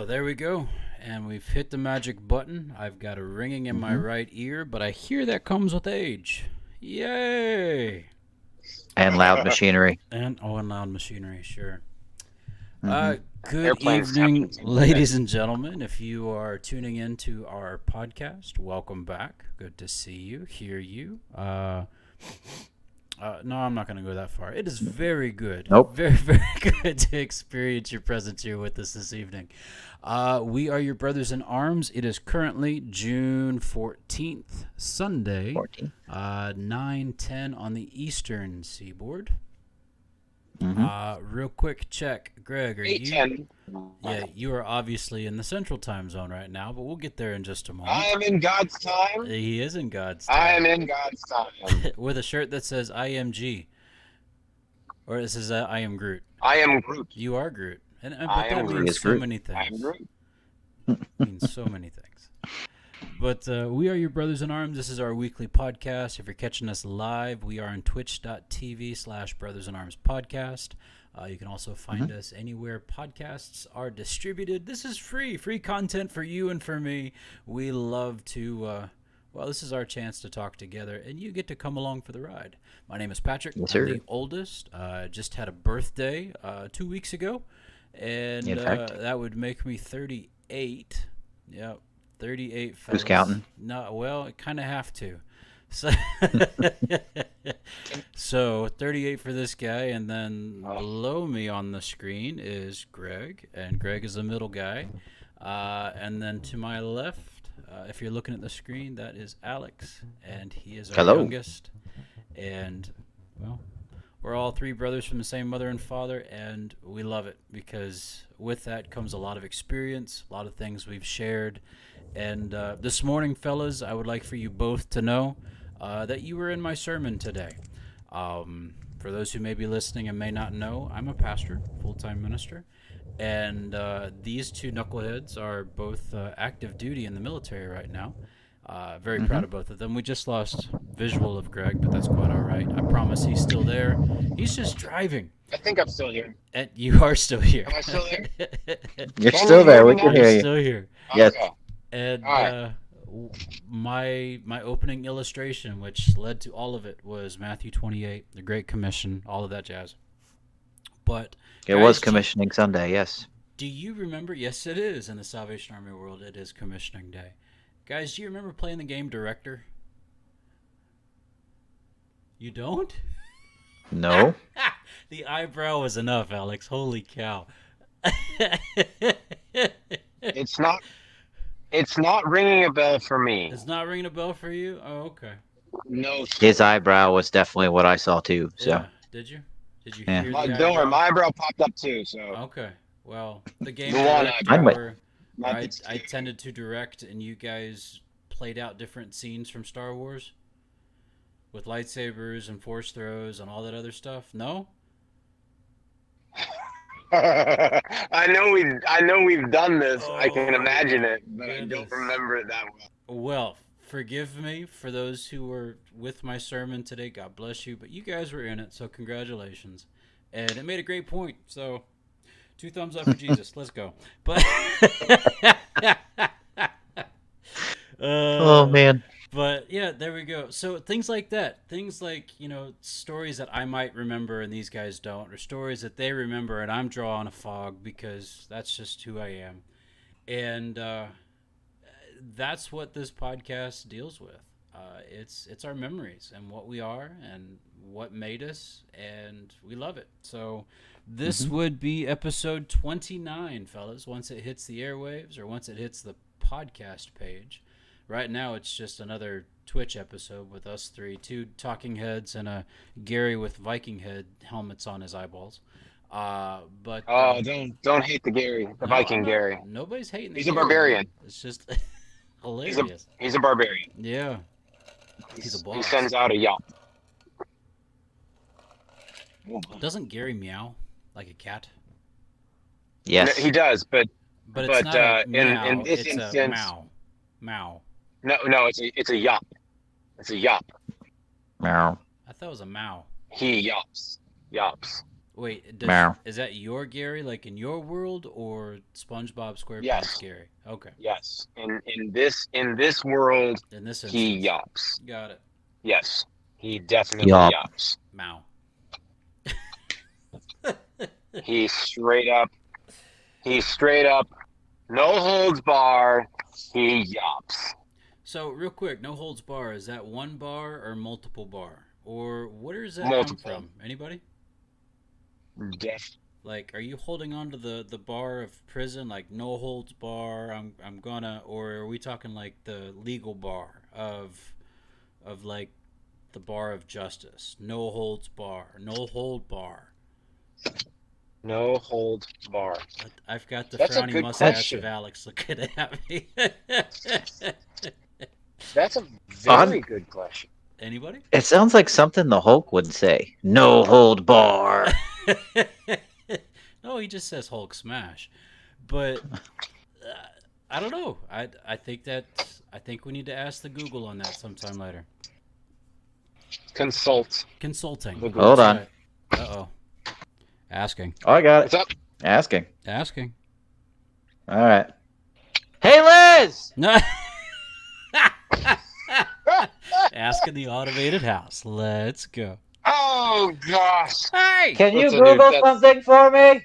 Oh, there we go. And we've hit the magic button. I've got a ringing in my right ear, but I hear that comes with age. Yay! And loud machinery. And loud machinery, sure. Mm-hmm. Good Airplanes happen evening, to ladies and gentlemen. If you are tuning in to our podcast, welcome back. Good to see you, hear you. No, I'm not going to go that far. It is very good. Nope. Very, very good to experience your presence here with us this evening. We are your brothers in arms. It is currently June 14th, Sunday, 14. 9:10 on the eastern seaboard. Mm-hmm. Real quick check. Greg, are you... 8:10. Yeah, you are obviously in the central time zone right now, but we'll get there in just a moment. I am in God's time. He is in God's time. I am in God's time. With a shirt that says I am G. Or it says I am Groot. I am Groot. You are Groot. And but I that am means Groot. so many things. I am Groot. Means so many things. But we are your brothers in arms. This is our weekly podcast. If you're catching us live, we are on twitch.tv/brothersinarmspodcast. You can also find us anywhere podcasts are distributed. This is free content for you and for me. We love to, this is our chance to talk together, and you get to come along for the ride. My name is Patrick. Yes, I'm sir. the oldest. Just had a birthday 2 weeks ago, and In fact. that would make me 38. Yep, 38. Who's fellas. counting? No, well, I kind of have to. So, so 38 for this guy, and then below me on the screen is Greg, and Greg is the middle guy. And then to my left, if you're looking at the screen, that is Alex, and he is our Hello. youngest. And, well, we're all three brothers from the same mother and father, and we love it because with that comes a lot of experience, a lot of things we've shared. And this morning, fellas, I would like for you both to know that you were in my sermon today. For those who may be listening and may not know, I'm a pastor, full-time minister, and these two knuckleheads are both active duty in the military right now. Very proud of both of them. We just lost visual of Greg, but that's quite all right. I promise he's still there. He's just driving. I think I'm still here. And you are still here. Am I still there? You're Can still you there. hear We me can now? hear You're you. still here. Yes. Okay. And All right. my opening illustration, which led to all of it, was Matthew 28, the Great Commission, all of that jazz. But It guys, was commissioning Sunday, yes. Do you remember? Yes, it is. In the Salvation Army world, it is commissioning day. Guys, do you remember playing the game Director? You don't? No. The eyebrow was enough, Alex. Holy cow. It's not ringing a bell for me. It's not ringing a bell for you? Oh, okay. No. His eyebrow was definitely what I saw too. So Yeah. Did you? Did you Yeah. hear Don't the worry, eyebrow? my eyebrow popped up too. So Okay. Well, the game The one Director eyebrow. where not I the- tended to direct and you guys played out different scenes from Star Wars with lightsabers and force throws and all that other stuff. No? I know we've done this. I can Oh, imagine it, but I goodness. don't remember it that well. Well, forgive me for those who were with my sermon today. God bless you. But you guys were in it, so congratulations. And it made a great point. So 2 thumbs up for Jesus. Let's go. But oh man. But yeah, there we go. So things like that, things like, stories that I might remember and these guys don't, or stories that they remember and I'm drawing a fog because that's just who I am. And that's what this podcast deals with. It's our memories and what we are and what made us, and we love it. So this would be episode 29, fellas, once it hits the airwaves or once it hits the podcast page. Right now, it's just another Twitch episode with us three, 2 talking heads and a Gary with Viking head helmets on his eyeballs. But Don't hate the no, Viking I'm not- Gary. Nobody's hating. the He's a Gary, barbarian. man. It's just He's hilarious. a barbarian. Yeah, he's a boss. He sends out a yelp. Doesn't Gary meow like a cat? Yes. He does, but But it's But, not a in meow. this It's instance- a meow. Meow. no, it's a yelp. It's a yelp. Meow. I thought it was a meow. He yelps. Wait, Meow. is that your Gary, like in your world, or SpongeBob SquarePants Yes, Gary? Okay, yes. In this world, in this he instance, yops. got it. Yes, he definitely Yup. yops. Mao. He straight up. He straight up. No holds bar. He yops. So real quick, no holds bar. Is that one bar or multiple bar, or where does that come Multiple. from? Anybody? Def. Like, are you holding on to the bar of prison, like no holds bar? I'm gonna, or are we talking like the legal bar of like the bar of justice? No holds bar, no hold bar. No hold bar. I've got the That's a frowny good mustache of question. Alex looking at me. That's a On. very good question. Anybody? It sounds like something the Hulk would say. No hold bar. No, he just says Hulk smash. But I don't know. I think we need to ask the Google on that sometime later. Consult Consulting. the Hold That's Google. on. right. Uh oh. Asking. Oh, I got What's it. up? Asking. Asking. All right. Hey, Liz! No. Ask in the automated house. Let's go. Oh gosh. Hey! Can you That's a new. Google That's something for me?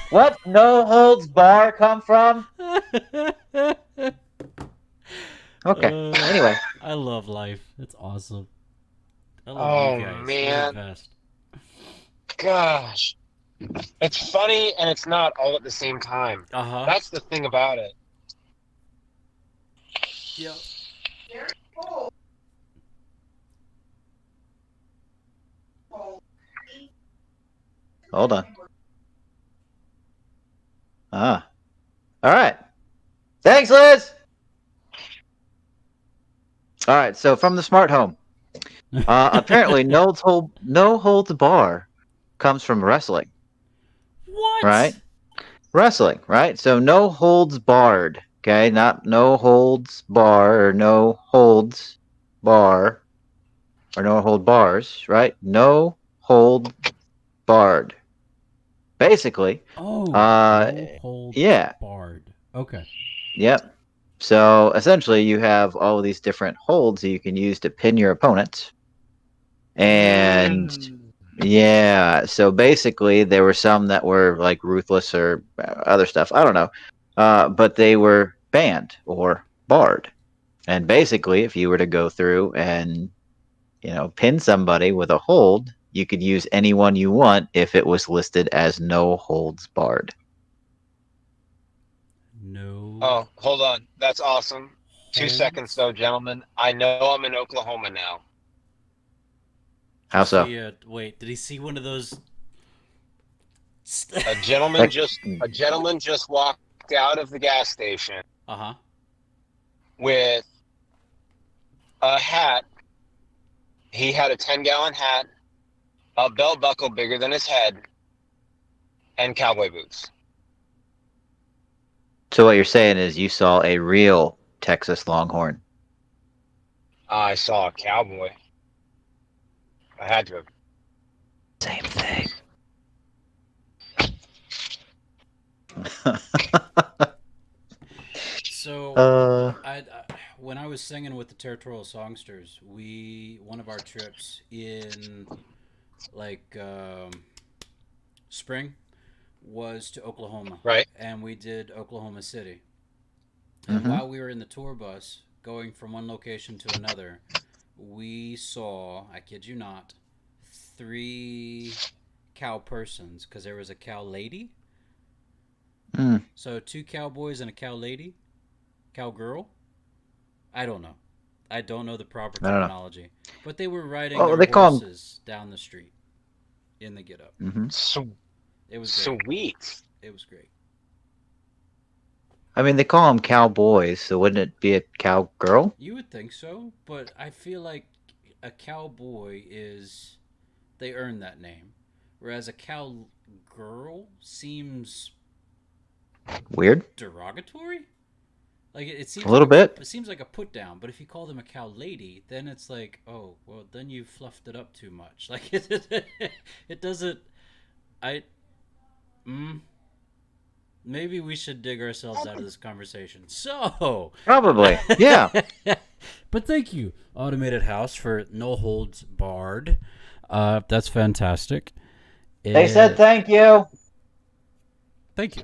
What no holds bar come from? Okay. Anyway. I love life. It's awesome. I love you oh guys. You're the man. best. Gosh. It's funny and it's not all at the same time. Uh huh. That's the thing about it. Yep. Hold on. Ah. All right. Thanks, Liz. All right. So from the smart home, apparently no holds bar comes from wrestling, right? What? Wrestling, right? So no holds barred. Okay, not no holds bar or no holds bar or no hold bars, right? No hold barred. Basically, Oh, uh, no holds yeah, barred. Okay. yep. So essentially, you have all of these different holds that you can use to pin your opponents. And Mm. yeah, so basically, there were some that were like ruthless or other stuff. I don't know. But they were banned or barred. And basically, if you were to go through and, pin somebody with a hold, you could use anyone you want if it was listed as no holds barred. No Oh, hold on. That's awesome. 2 seconds holds. though, gentlemen. I know I'm in Oklahoma now. Did you How so? see wait, did he see one of those A gentleman Like, just a gentleman just walked out of the gas station Uh-huh. with a hat. He had a 10-gallon hat, a belt buckle bigger than his head, and cowboy boots. so what you're saying is you saw a real Texas Longhorn. I saw a cowboy. I had to have. Same thing. So uh, I when I was singing with the Territorial Songsters, one of our trips in like spring was to Oklahoma, Right? and we did Oklahoma City. And hmm while we were in the tour bus going from one location to another, we saw, I kid you not, three cow persons because there was a cow lady. Mm, So two cowboys and a cow lady, cowgirl. I don't know. I don't know the proper I don't know. terminology, but they were riding Oh, their they call them. horses down the street in the get up. hmm It was great. Sweet. It was great. I mean, they call them cowboys, so wouldn't it be a cowgirl? You would think so, but I feel like a cowboy is they earn that name, whereas a cow girl seems Weird. derogatory. Like it A seems like little bit. it seems like a put down, but if you call them a cow lady, then it's like, oh, well, then you fluffed it up too much. Like it doesn't. I mm, maybe we should dig ourselves out of this conversation. So, Probably. Yeah. but thank you, Automated House, for no holds barred. That's fantastic. They said thank you. Thank you.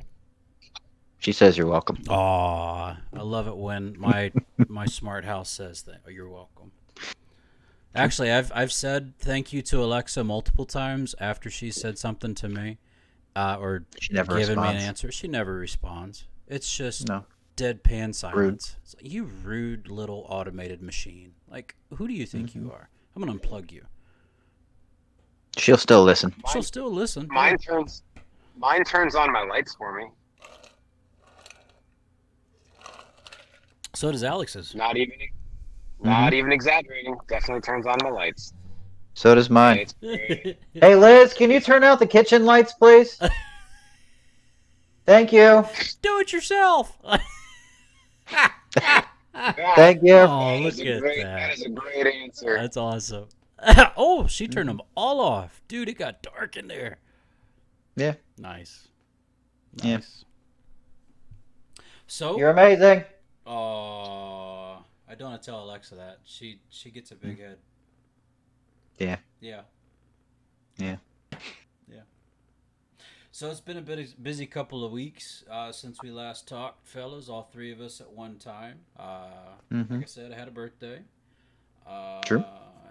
She says you're welcome. Aw, I love it when my smart house says that. Oh, you're welcome. Actually, I've said thank you to Alexa multiple times after she said something to me, or She never given me an responds. answer. She never responds. It's just No. deadpan Rude. silence. It's like, you rude little automated machine. Like, who do you think you are? I'm gonna unplug you. She'll still listen. She'll Mine, still listen. mine turns mine turns on my lights for me. So does Alex's. Not even Mm-hmm. not even exaggerating. Definitely turns on my lights. So does mine. It's great. Hey, Liz, can you turn out the kitchen lights, please? Thank you. Do it yourself. Thank you. Oh, That look is a at great. that. That is a great answer. That's awesome. Oh, she turned them all off. Dude, it got dark in there. Yeah. Nice. Yeah. Nice. So, You're amazing. I don't want to tell Alexa that. She gets a big head. Yeah. Yeah. Yeah. Yeah. So it's been a bit busy couple of weeks since we last talked, fellas. All three of us at one time. Like I said, I had a birthday. True.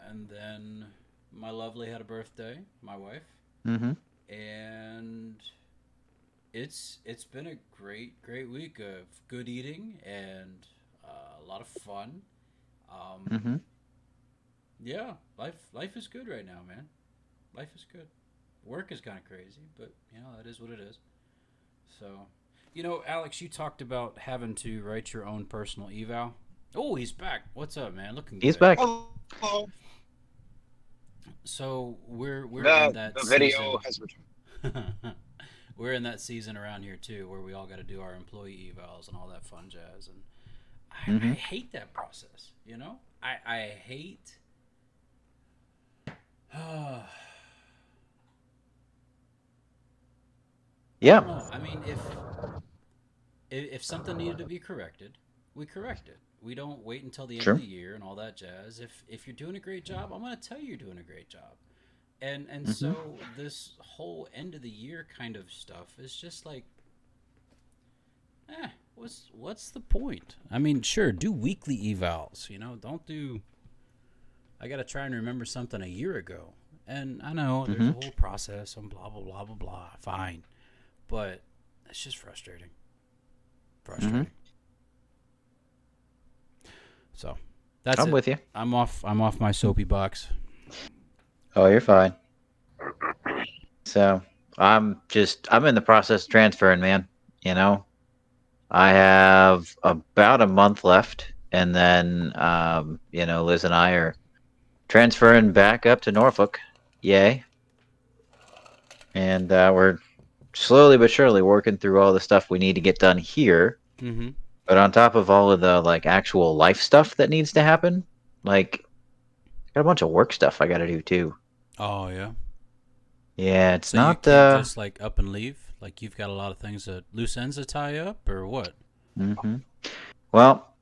And then my lovely had a birthday, my wife. Mm-hmm. And it's been a great week of good eating and a lot of fun. Mm-hmm. Yeah, life is good right now, man. Life is good. Work is kind of crazy, but you know that is what it is. So, you know, Alex, you talked about having to write your own personal eval. Oh, he's back. What's up, man? Looking He's good. back. Hello. So we're in The that the season. video has returned. We're in that season around here too, where we all got to do our employee evals and all that fun jazz. And I hate that process. You know, I hate. Yeah. I mean, if something needed to be corrected, we correct it. We don't wait until the end Sure. of the year and all that jazz. If you're doing a great job, I'm going to tell you you're doing a great job. And so this whole end of the year kind of stuff is just like, what's the point? I mean, sure, do weekly evals. You know, don't do. I got to try and remember something a year ago, and I know there's a whole process and blah blah blah blah blah. Fine, but it's just frustrating. Frustrating. So that's I'm it. with you. I'm off my soapy box. Oh, you're fine. So I'm in the process of transferring, man. You know, I have about a month left, and then Liz and I are transferring back up to Norfolk. Yay! And we're slowly but surely working through all the stuff we need to get done here. Mm-hmm. But on top of all of the like actual life stuff that needs to happen, like I got a bunch of work stuff I got to do too. Oh yeah. Yeah, it's So you not. can't just like up and leave. Like you've got a lot of things that loose ends to tie up, or what? Well,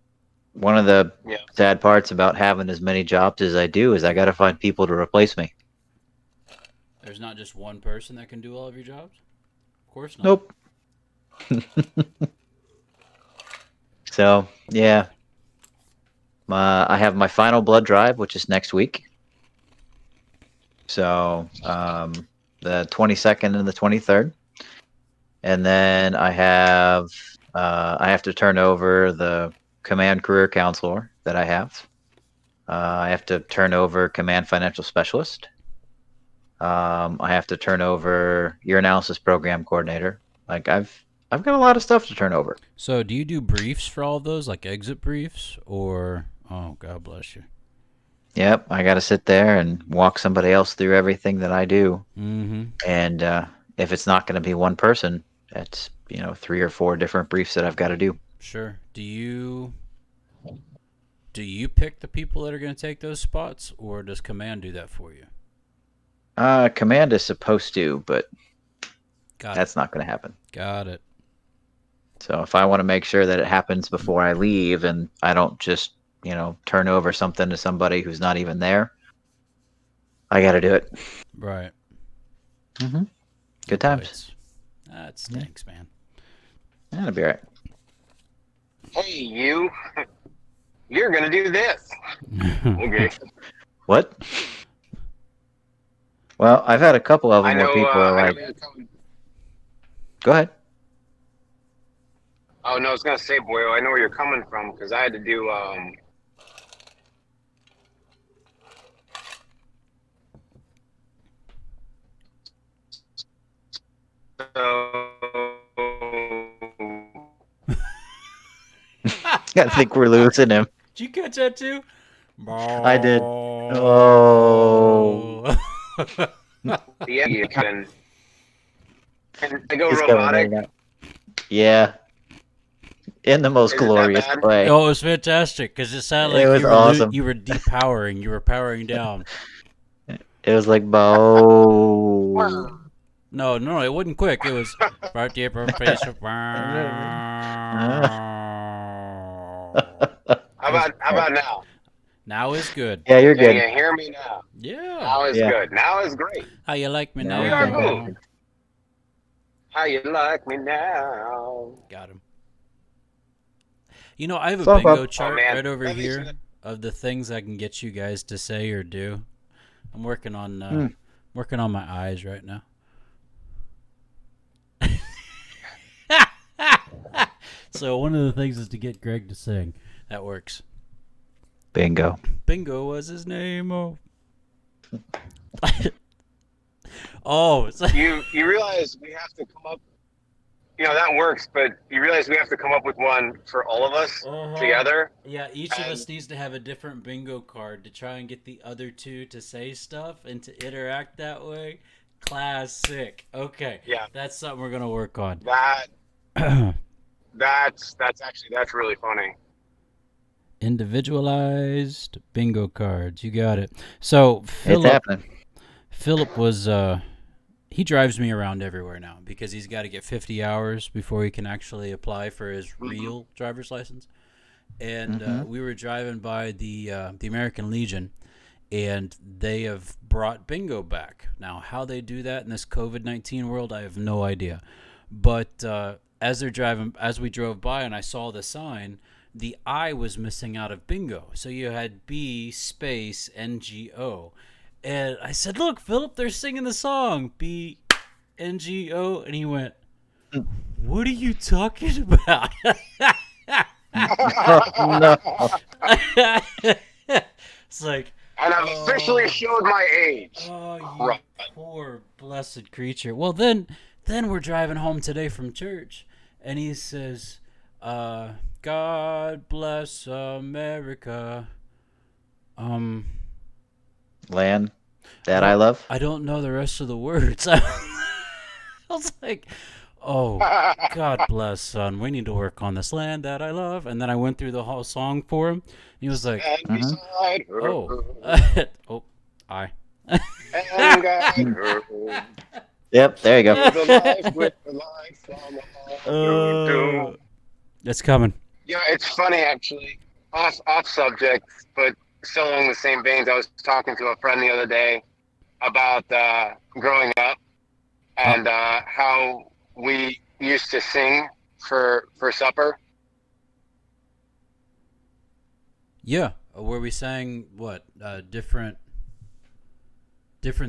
one of the Yeah. sad parts about having as many jobs as I do is I got to find people to replace me. There's not just one person that can do all of your jobs. Of course not. Nope. So yeah, I have my final blood drive, which is next week. So the 22nd and the 23rd, and then I have to turn over the command career counselor that I have. I have to turn over command financial specialist. I have to turn over your analysis program coordinator. Like I've got a lot of stuff to turn over. So do you do briefs for all of those, like exit briefs, or oh, God bless you. Yep, I got to sit there and walk somebody else through everything that I do. Mm-hmm. And if it's not going to be one person, it's 3 or 4 different briefs that I've got to do. Sure. Do you pick the people that are going to take those spots, or does command do that for you? Command is supposed to, but Got it. that's not going to happen. Got it. So if I want to make sure that it happens before I leave and I don't just, turn over something to somebody who's not even there, I got to do it. Right. Mm-hmm. Good times. Bites. That stinks, man. That'll be all right. Hey, you're gonna do this. Okay. What? Well, I've had a couple of them I know. where people are I like, know you're coming. go ahead. Oh no, I was gonna say, Boyo, I know where you're coming from because I had to do. So, I think we're losing him. Did you catch that too? I did. Oh. yeah, you can. And I go He's coming robotic. right now. Yeah. In the most Is it that glorious bad? way. Oh, it was fantastic because it sounded It like was awesome. you were depowering. You were powering down. It was like, Bo. No, it wasn't quick. It was right there, face. How about now? Now is good. Yeah, you're Can good. you hear me now? Yeah. Now is Yeah. good. Now is great. How you like me Now We now? are good. good. How you like me now? Got him. I have a So, bingo Bob. chart man. right over That makes here it- of the things I can get you guys to say or do. I'm working on Hmm. working on my eyes right now. So one of the things is to get Greg to sing. That works. Bingo. Bingo was his name. Oh. Oh. It's like, You realize we have to come up. That works, but you realize we have to come up with one for all of us together. yeah, each of us needs to have a different bingo card to try and get the other two to say stuff and to interact that way. Classic. Okay. Yeah. That's something we're gonna work on. That's really funny. Individualized bingo cards. You got it. So It's Philip happening. was he drives me around everywhere now because he's got to get 50 hours before he can actually apply for his real driver's license. And we were driving by the American Legion, and they have brought bingo back. Now, how they do that in this COVID-19 world, I have no idea. But as we drove by, and I saw the sign, the I was missing out of bingo. So you had B space NGO. And I said, "Look, Philip, they're singing the song B NGO." And he went, "What are you talking about?" No. It's like, And I've officially showed my age. oh, you poor blessed creature. Well, then we're driving home today from church, and he says, "God bless America." Land that I love. I don't know the rest of the words. I was like, "Oh, God bless, son. We need to work on this land that I love." And then I went through the whole song for him. He was like, And beside her. "Oh, I." And guide her. Yep, there you go. The life with the life on the It's coming. Yeah, it's funny actually. Off subject, but still along the same veins. I was talking to a friend the other day about growing up and how we used to sing for supper. Yeah, where we sang what? Different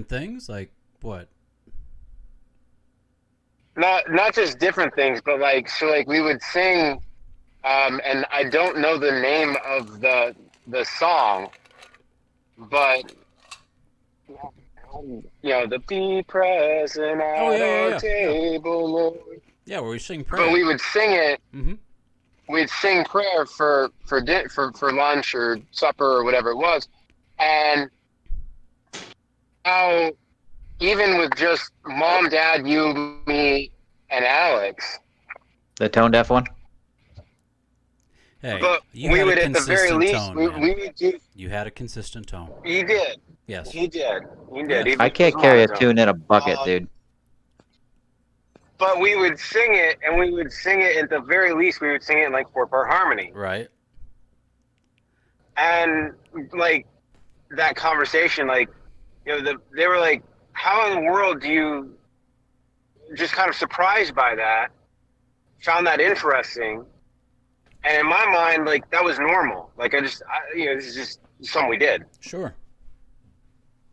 things, like what? Not just different things, but like we would sing, and I don't know the name of the song, but the be present at our table, Lord. Yeah, where we sing prayer. But we would sing it. Mm-hmm. We'd sing prayer for lunch or supper or whatever it was, and how even with just mom, dad, you, me, and Alex. The tone deaf one? Hey, But you we had a would, at the very consistent least, tone, man. we would do. You had a consistent tone. He did. Yes. He did. He did. Yes. Even I if it was can't carry a monotone. tune in a bucket, dude. But we would sing it, and we would sing it at the very least. We would sing it in like 4-part harmony, Right. and like that conversation, like they were like, "How in the world do you?" Just kind of surprised by that, found that interesting, and in my mind, like that was normal. Like this is just something we did. Sure.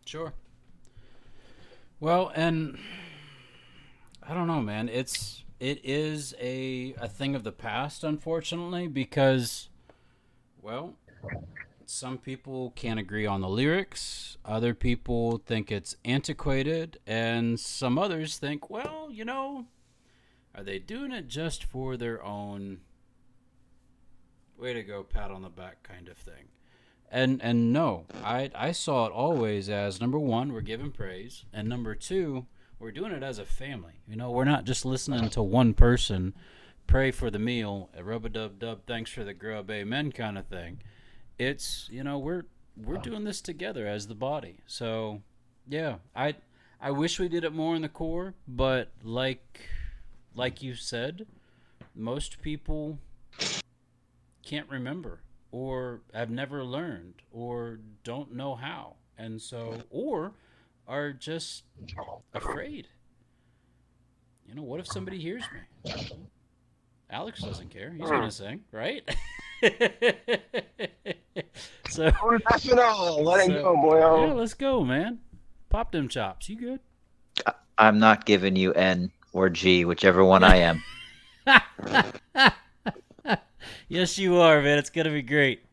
Sure. Well, and I don't know, man. It is a thing of the past, unfortunately, because, well, some people can't agree on the lyrics. Other people think it's antiquated, and some others think, well, are they doing it just for their own way to go, pat on the back kind of thing? And no, I saw it always as, number one, we're giving praise, and number two, we're doing it as a family. We're not just listening to one person pray for the meal, rub-a-dub-dub, thanks for the grub, amen kind of thing. It's, we're doing this together as the body. So, yeah, I wish we did it more in the core, but like you said, most people can't remember, or have never learned, or don't know how, and so, or are just afraid. What if somebody hears me? Alex doesn't care. He's gonna sing, right? So, Let it go, boyo. yeah, let's go, man. Pop them chops. You good? I'm not giving you N or G, whichever one I am. Yes, you are, man. It's gonna be great.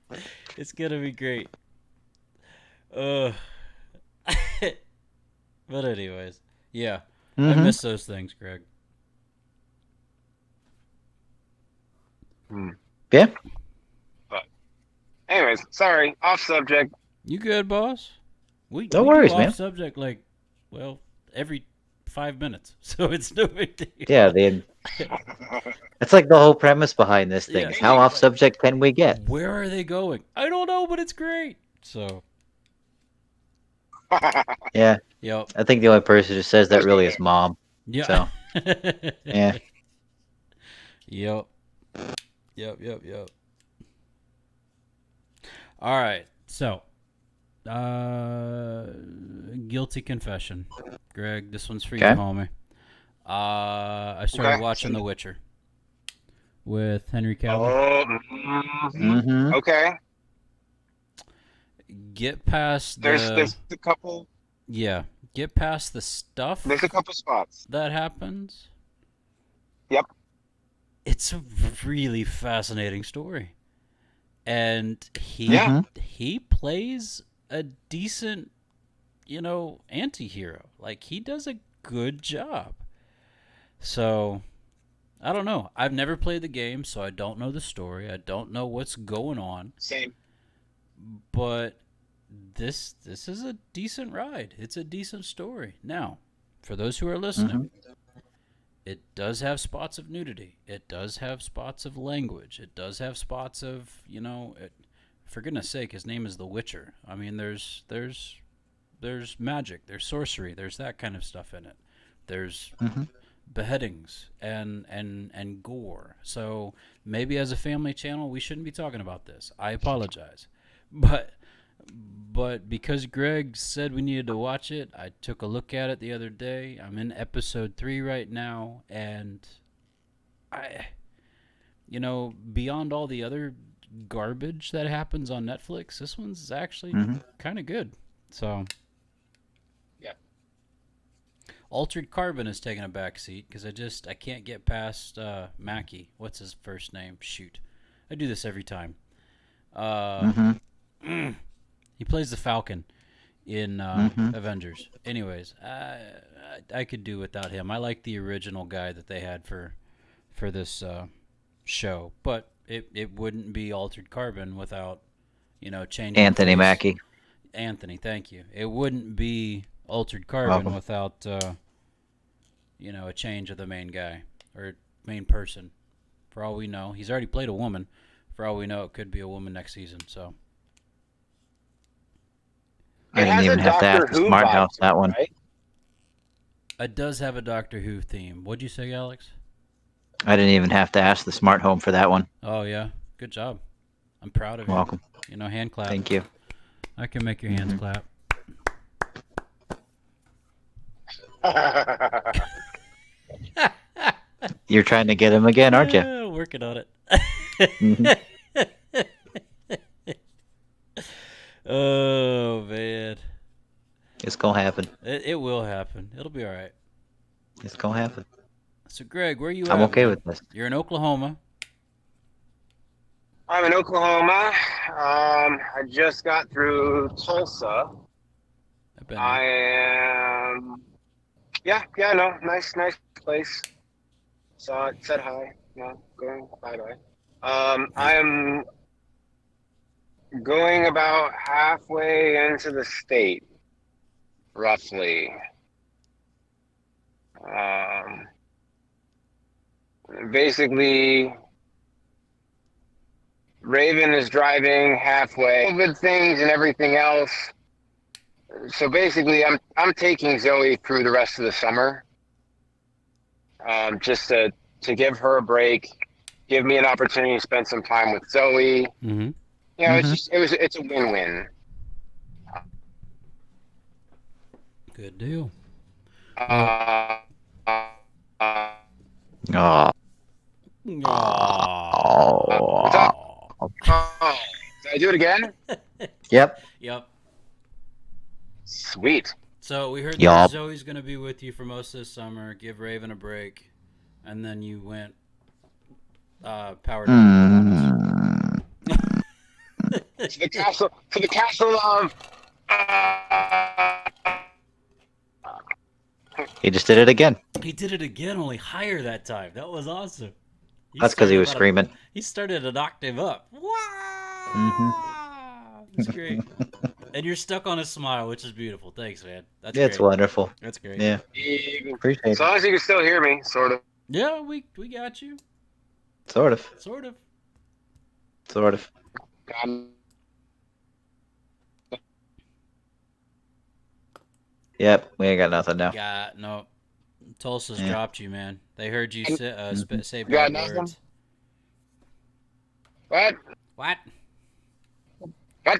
It's gonna be great. But anyways, yeah, I miss those things, Greg. Yeah. But anyways, sorry, off subject. You good, boss? We No we worries, do man. off subject every 5 minutes, so it's no big deal. Yeah, that's like the whole premise behind this thing. Yeah. Is how off subject can we get? Where are they going? I don't know, but it's great. So, Yeah, yep, I think the only person who says that really is mom. yeah, So, yeah. yep. All right, so, guilty confession, Greg. This one's for you, Okay. homie. I started watching The Witcher with Henry Cavill. Mm-hmm. Okay. Get past There's a couple. yeah. Get past the stuff There's a couple spots. that happens. Yep. It's a really fascinating story, and he plays a decent, anti-hero. Like, he does a good job. So, I don't know. I've never played the game, so I don't know the story. I don't know what's going on. Same. But this is a decent ride. It's a decent story. Now, for those who are listening, it does have spots of nudity. It does have spots of language. It does have spots of, for goodness sake, his name is The Witcher. I mean, there's magic, there's sorcery, there's that kind of stuff in it. There's beheadings and gore. So maybe as a family channel, we shouldn't be talking about this. I apologize. But because Greg said we needed to watch it, I took a look at it the other day. I'm in episode 3 right now, and beyond all the other garbage that happens on Netflix, this one's actually kind of good. So, yeah. Altered Carbon is taking a back seat because I can't get past Mackie. What's his first name? Shoot, I do this every time. He plays the Falcon in Avengers. Anyways, I could do without him. I like the original guy that they had for this show, but it wouldn't be Altered Carbon without changing Anthony Mackie. Anthony, thank you. It wouldn't be Altered Carbon without a change of the main guy or main person. For all we know, he's already played a woman. For all we know, it could be a woman next season. So I It didn't has a even have to ask Doctor the Who smart vibe house to that it, one. right? it does have a Doctor Who theme. What'd you say, Alex? I didn't even have to ask the smart home for that one. Oh yeah, good job. I'm proud of you. Welcome. You know, hand clap. Thank you. I can make your hands clap. You're trying to get him again, aren't you? Working on it. Mhm. Oh man, It's gonna happen. it will happen. It'll be all right. It's gonna happen. So, Greg, where you I'm at, okay man? with this. You're in Oklahoma. I'm in Oklahoma. I just got through Tulsa. I've been I there. am. Yeah, no, nice place. Saw it, said hi. No, going bye. I am going about halfway into the state, roughly. Um, Basically, Raven is driving halfway. COVID things and everything else. So basically, I'm taking Zoe through the rest of the summer, just to give her a break, give me an opportunity to spend some time with Zoe. Mm-hmm. You know, Mhm. it's a win-win. Good deal. Well, Uh, uh, Oh. what's up? aww. Oh, did I do it again? Yep. Yep. Sweet. So we heard that Yup. Zoe's gonna be with you for most of the summer. Give Raven a break, and then you went power download on us. Mm. To the castle of. He just did it again. He did it again, only higher that time. That was awesome. That's because he was screaming. He started an octave up. Mhm. Wow! That's great. And you're stuck on a smile, which is beautiful. Thanks, man. That's It's great. wonderful. That's great. Yeah. Appreciate As it. long as you can still hear me, sort of. Yeah, we got you. Sort of. Sort of. Sort of. Um, Yep. We ain't got nothing now. Got no. Tulsa's Yeah. dropped you, man. They heard you say, Mhm. say got bad nothing? words. What? What? What?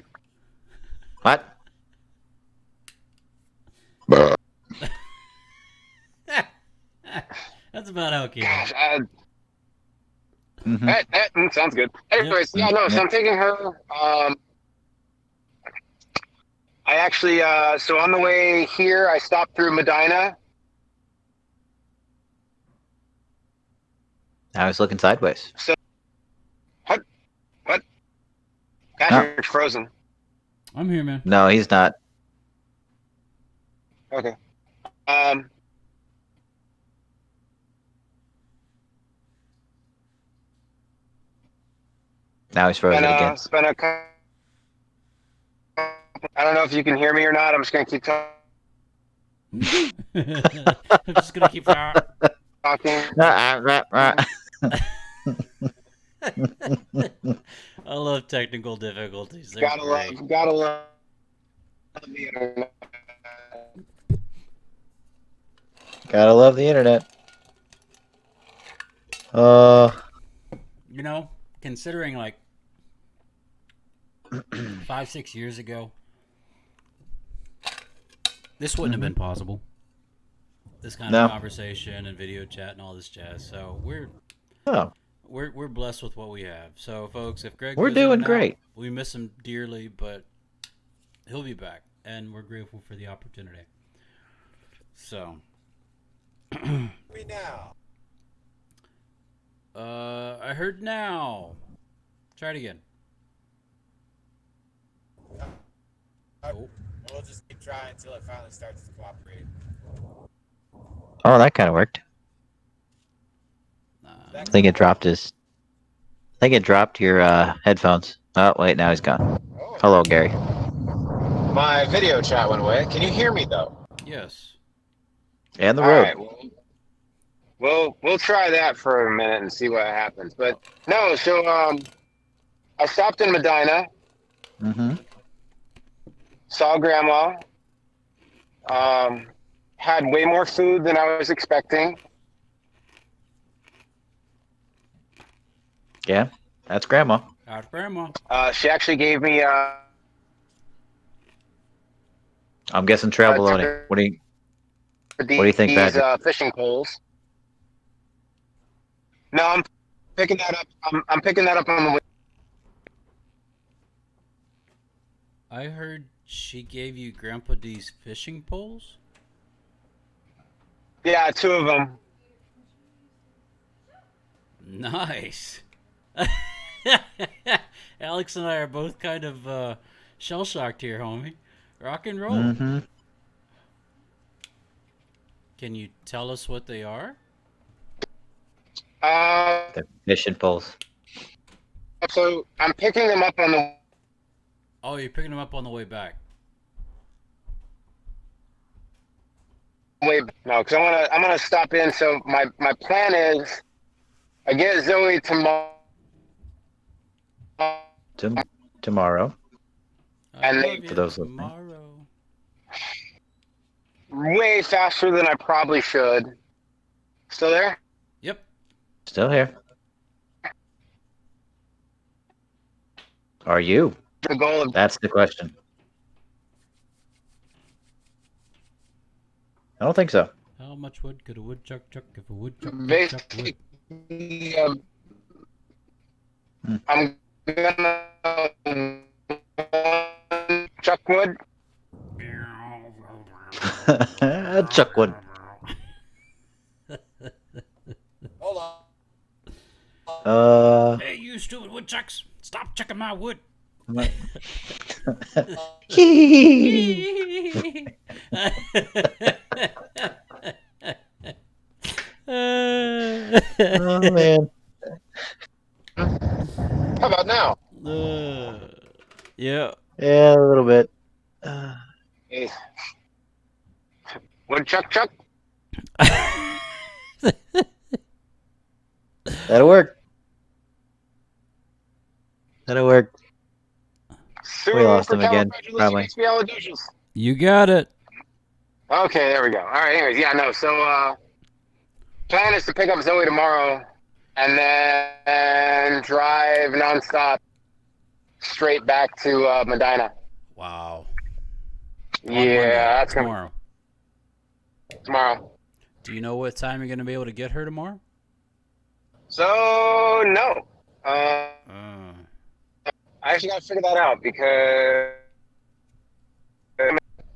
What? That's about how it came Gosh, out. Mhm. that sounds good. Anyways, Yep. yeah, no. So Yep. I'm taking her. I actually, so on the way here, I stopped through Medina. Now he's looking sideways. So what? Gosh, No. you're frozen. I'm here, man. No, he's not. Okay. Now he's frozen again. Spent a. I don't know if you can hear me or not. I'm just gonna keep talking. I'm just gonna keep talking. Ah. I love technical difficulties. They're Gotta great. love the internet. Gotta love the internet. You know, considering like 5-6 years ago, this wouldn't have been possible. This kind No. of conversation and video chat and all this jazz. So Oh, we're blessed with what we have. So folks, if Greg We're goes in doing and out, great. we miss him dearly, but he'll be back, and we're grateful for the opportunity. So. Me now. I heard now. Try it again. Oh. We'll just keep trying until it finally starts to cooperate. oh, that kind of worked. I think it dropped his. I think it dropped your headphones. Oh wait, now he's gone. Oh. Hello, Gary. My video chat went away. Can you hear me though? Yes. And the All road. right. Well, we'll try that for a minute and see what happens. But no, so I stopped in Medina, Mm-hmm. saw Grandma, had way more food than I was expecting. Yeah, that's grandma. Out grandma. She actually gave me I'm guessing trail bologna. What do you think, these Badger? fishing poles. No, I'm picking that up. I'm picking that up on the way. I heard she gave you Grandpa D's fishing poles. Yeah, two of them. Nice. Alex and I are both kind of shell shocked here, homie. Rock and roll. Mm-hmm. Can you tell us what they are? The fishing poles. So I'm picking them up on the Oh, you're picking them up on the way back. way. No, because I'm gonna stop in. So my plan is I get Zoe tomorrow. Tomorrow. I And love they- For you those listening. tomorrow. Way faster than I probably should. Still there? Yep. Still here. Are you? The goal of That's the question. I don't think so. How much wood could a woodchuck chuck if a woodchuck could chuck wood? basically, Hmm. I'm gonna chuck wood. Chuckwood. Hold on. Hey, you stupid woodchucks! Stop chucking my wood. Oh man. How about now? Yeah. Yeah, a little bit. Hey. Woodchuck chuck. That'll work. That'll work. We lost him again, probably. You got it. Okay, there we go. All right, anyways, yeah, no. So plan is to pick up Zoe tomorrow and then drive nonstop straight back to Medina. Wow. On Yeah, Monday, that's gonna tomorrow. tomorrow. Do you know what time you're gonna be able to get her tomorrow? So no, I actually got to figure that out because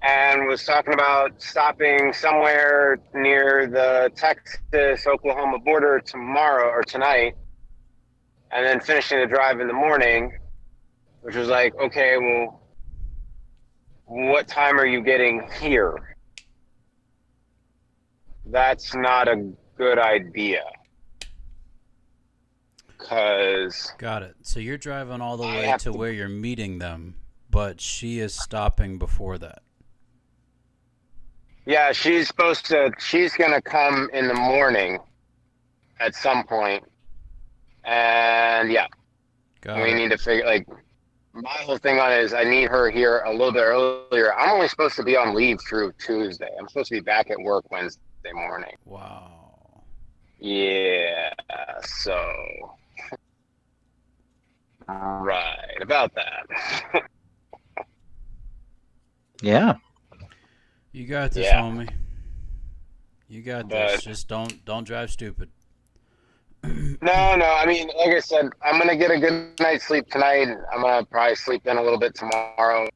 and was talking about stopping somewhere near the Texas-Oklahoma border tomorrow or tonight, and then finishing the drive in the morning, which was like, okay, well, what time are you getting here? That's not a good idea. Because Got it. So you're driving all the I way have to to- where you're meeting them, but she is stopping before that. yeah, she's gonna come in the morning at some point. And yeah, Got we it. need to figure like my whole thing on it is I need her here a little bit earlier. I'm only supposed to be on leave through Tuesday. I'm supposed to be back at work Wednesday morning. Wow. Yeah, so right about that. Yeah. You got this, Yeah. homie. You got this. But- Just don't drive stupid. No, I mean, like I said, I'm gonna get a good night's sleep tonight. I'm gonna probably sleep in a little bit tomorrow.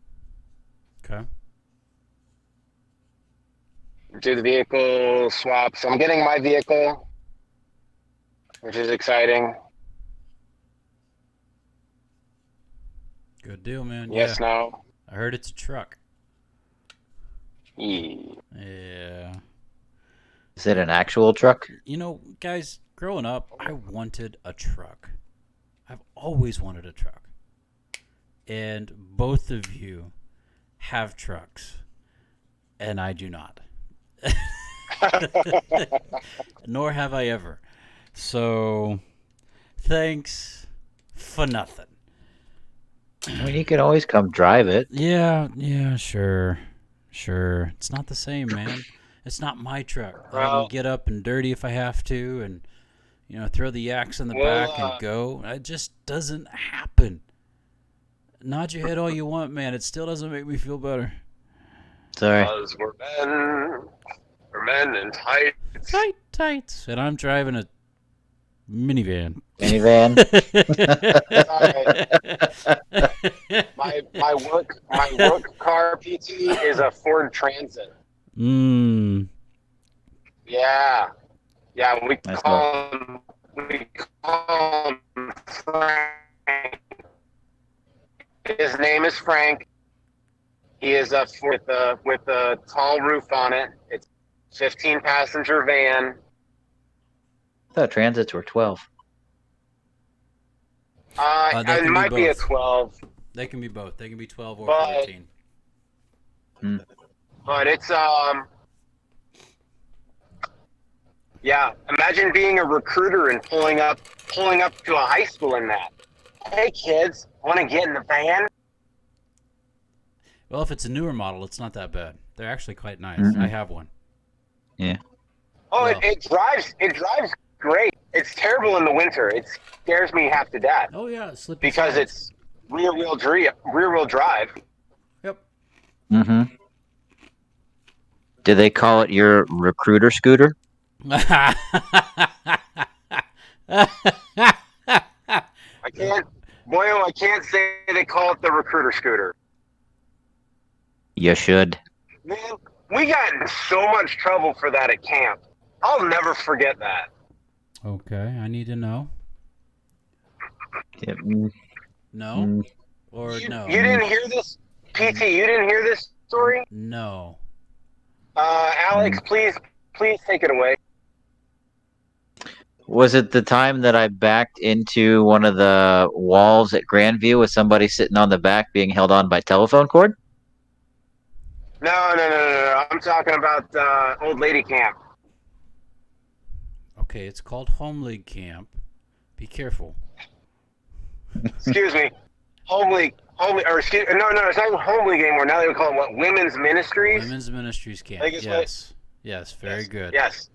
Okay. Do the vehicle swap. So I'm getting my vehicle, which is exciting. Good deal, man. Yes, Yeah. no. I heard it's a truck. Yeah. Yeah. Is it an actual truck? You know, guys, growing up, I wanted a truck. I've always wanted a truck. And both of you have trucks, and I do not. Nor have I ever. So, thanks for nothing. I mean, you could always come drive it. Yeah, sure. It's not the same, man. It's not my truck that I can Well, get up and dirty if I have to, and throw the yaks in the we'll, back and go. It just doesn't happen. Nod your head all you want, man. It still doesn't make me feel better. Sorry. because we're men in tights. Tights, and I'm driving a minivan. Minivan. My work car PT is a Ford Transit. Mmm. Yeah, we Nice call him Frank. His name is Frank. He is a with a tall roof on it. It's a 15 passenger van. I thought transits were 12. They It can be might be a both. 12, They can be both. They can be 12 or But- 14. but it's yeah. Imagine being a recruiter and pulling up to a high school in that. Hey kids, want to get in the van? Well, if it's a newer model, it's not that bad. They're actually quite nice. Mm-mm. I have one. Oh, Well- it drives great. It's terrible in the winter. It scares me half to death Oh yeah, slippy because sides. it's rear wheel drive. Yep. Mm-hmm. Do they call it your recruiter scooter? I can't say they call it the recruiter scooter. You should. Man, we got in so much trouble for that at camp. I'll never forget that. Okay, I need to know. Yeah, No? mm. Or You no? didn't hear this, PT? You didn't hear this story? No. Alex, please take it away. Was it the time that I backed into one of the walls at Grandview with somebody sitting on the back being held on by telephone cord? No. I'm talking about old lady camp. Okay, it's called Home League Camp. Be careful. Excuse me. Home league, no, it's not even home league anymore. Now they would call it what? Women's ministries. Women's Ministries Camp. I think it's Yes, very good. Yes.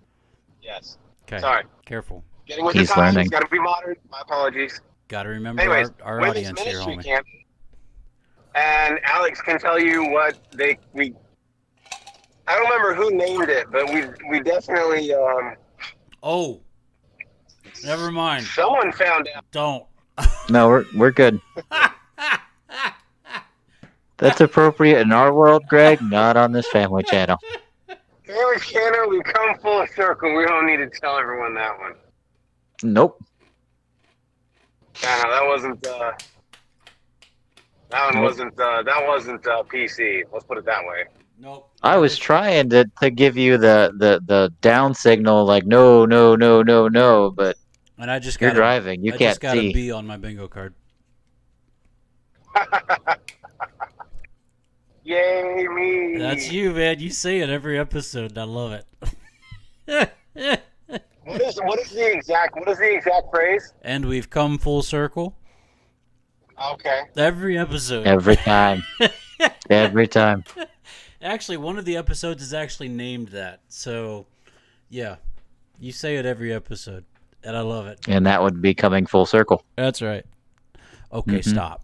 Okay. Sorry. Careful. Getting with He's the times. learning. Got to be modern. My apologies. Got to remember Anyways, our women's audience here, ministry homie. camp. And Alex can tell you what we. I don't remember who named it, but we definitely. Oh, never mind. Someone found out. Don't. No, we're good. That's appropriate in our world, Greg, not on this family channel. Family channel, we've come full circle. We don't need to tell everyone that one. Nope. No, that wasn't. That one Nope. wasn't PC. Let's put it that way. Nope. I was trying to give you the down signal, like no, but And I just you're got driving. You I can't just got a see. B on my bingo card. Yay me! That's you, man. You say it every episode. And I love it. What is the exact phrase? And we've come full circle. Okay. Every episode. Every time. Every time. Actually, one of the episodes is actually named that. So, yeah. You say it every episode. And I love it. And that would be coming full circle. That's right. Okay, Mhm. stop.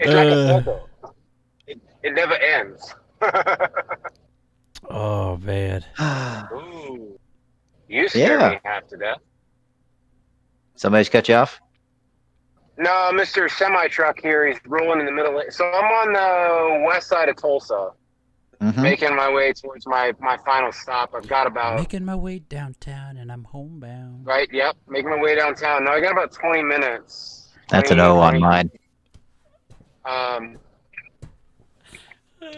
It's like a circle. It never ends. Oh, man. Ooh. You scared Yeah. me half to death. Somebody's cut you off? No, Mr. Semi-Truck here, he's rolling in the middle. So I'm on the west side of Tulsa, Mm-hmm. making my way towards my final stop. I've got about, Making my way downtown and I'm homebound. right, yep, making my way downtown. No, I got about 20 minutes. That's an 20, O on 20. mine.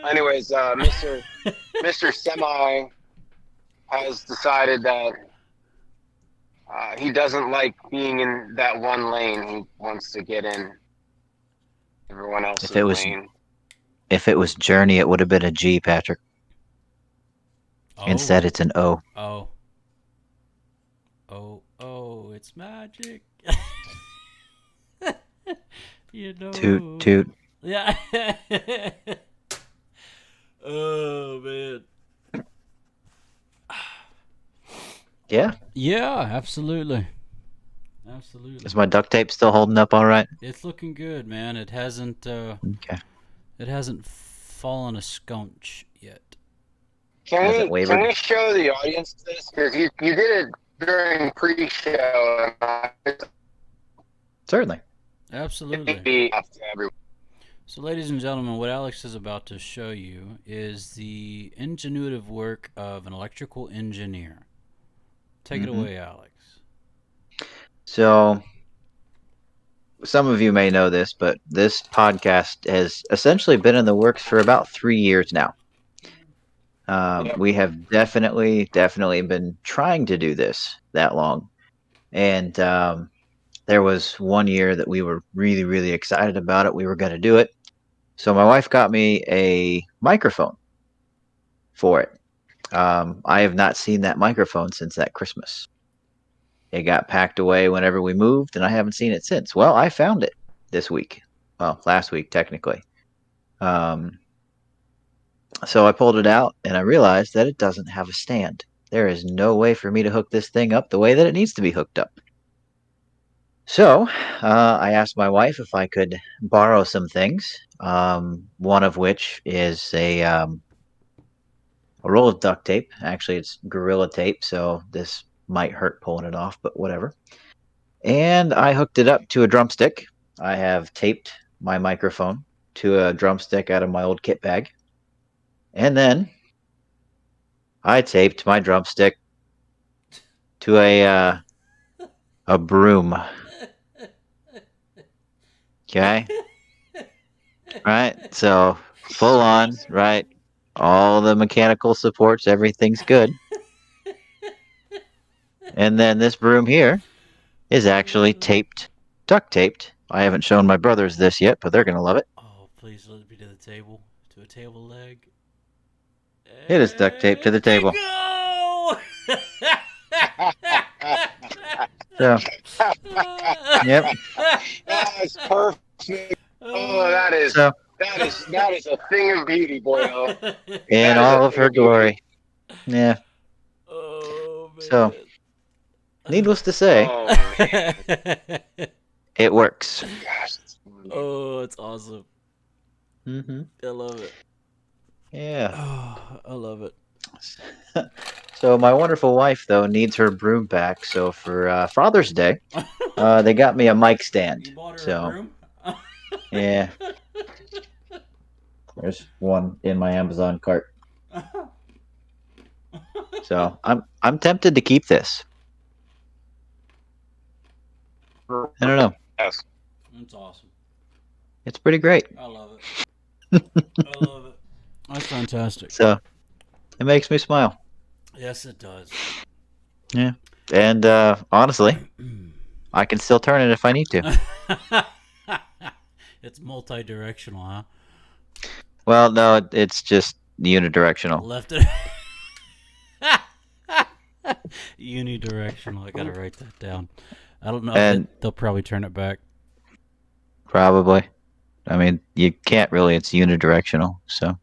Anyways, Mr. Semi has decided that he doesn't like being in that one lane. He wants to get in everyone else's lane. If it was Journey, it would have been a G, Patrick. Oh. Instead, it's an O. Oh. Oh, it's magic. You know. Toot toot. Yeah. Oh man. Yeah. Yeah, absolutely. Absolutely. Is my duct tape still holding up all right? It's looking good, man. It hasn't Okay. fallen a sconch yet. Hasn't Can wavered? we show the audience this? Because you did it during pre-show. Certainly. Absolutely. After everyone. So, ladies and gentlemen, what Alex is about to show you is the ingenuitive work of an electrical engineer. Take it away, Alex. So, some of you may know this, but this podcast has essentially been in the works for about 3 years now. Yep. We have definitely been trying to do this that long. And there was one year that we were really, really excited about it. We were going to do it. So my wife got me a microphone for it. I have not seen that microphone since that Christmas. It got packed away whenever we moved, and I haven't seen it since. Well, I found it this week. Well, last week, technically. So I pulled it out, and I realized that it doesn't have a stand. There is no way for me to hook this thing up the way that it needs to be hooked up. So I asked my wife if I could borrow some things, one of which is a roll of duct tape. Actually, it's Gorilla Tape, so this might hurt pulling it off, but whatever. And I hooked it up to a drumstick. I have taped my microphone to a drumstick out of my old kit bag. And then I taped my drumstick to a broom. Okay? Right? So full on, right? All the mechanical supports, everything's good. And then this broom here is actually duct taped. I haven't shown my brothers this yet, but they're going to love it. Oh, please let it be to the table. To a table leg. It is duct taped to the table. Go! So, yep. That's perfect. Oh, that is So, a thing of beauty, boy. in all of her glory. Yeah. Oh, man. So, needless to say, Oh man, it works. gosh, it's fun. Oh, it's awesome. Mm-hmm. I love it. Yeah. Oh, I love it. So my wonderful wife, though, needs her broom back. So for Father's Day, they got me a mic stand. You bought her So a broom? yeah, there's one in my Amazon cart. So I'm tempted to keep this. I don't know. Yes. That's awesome. It's pretty great. I love it. I love it. That's fantastic. So it makes me smile. Yes, it does. Yeah. And honestly, I can still turn it if I need to. It's multi-directional, huh? Well, no, it's just unidirectional. Left it. Unidirectional. I gotta write that down. I don't know. And They'll probably turn it back. probably. I mean, you can't really. It's unidirectional. So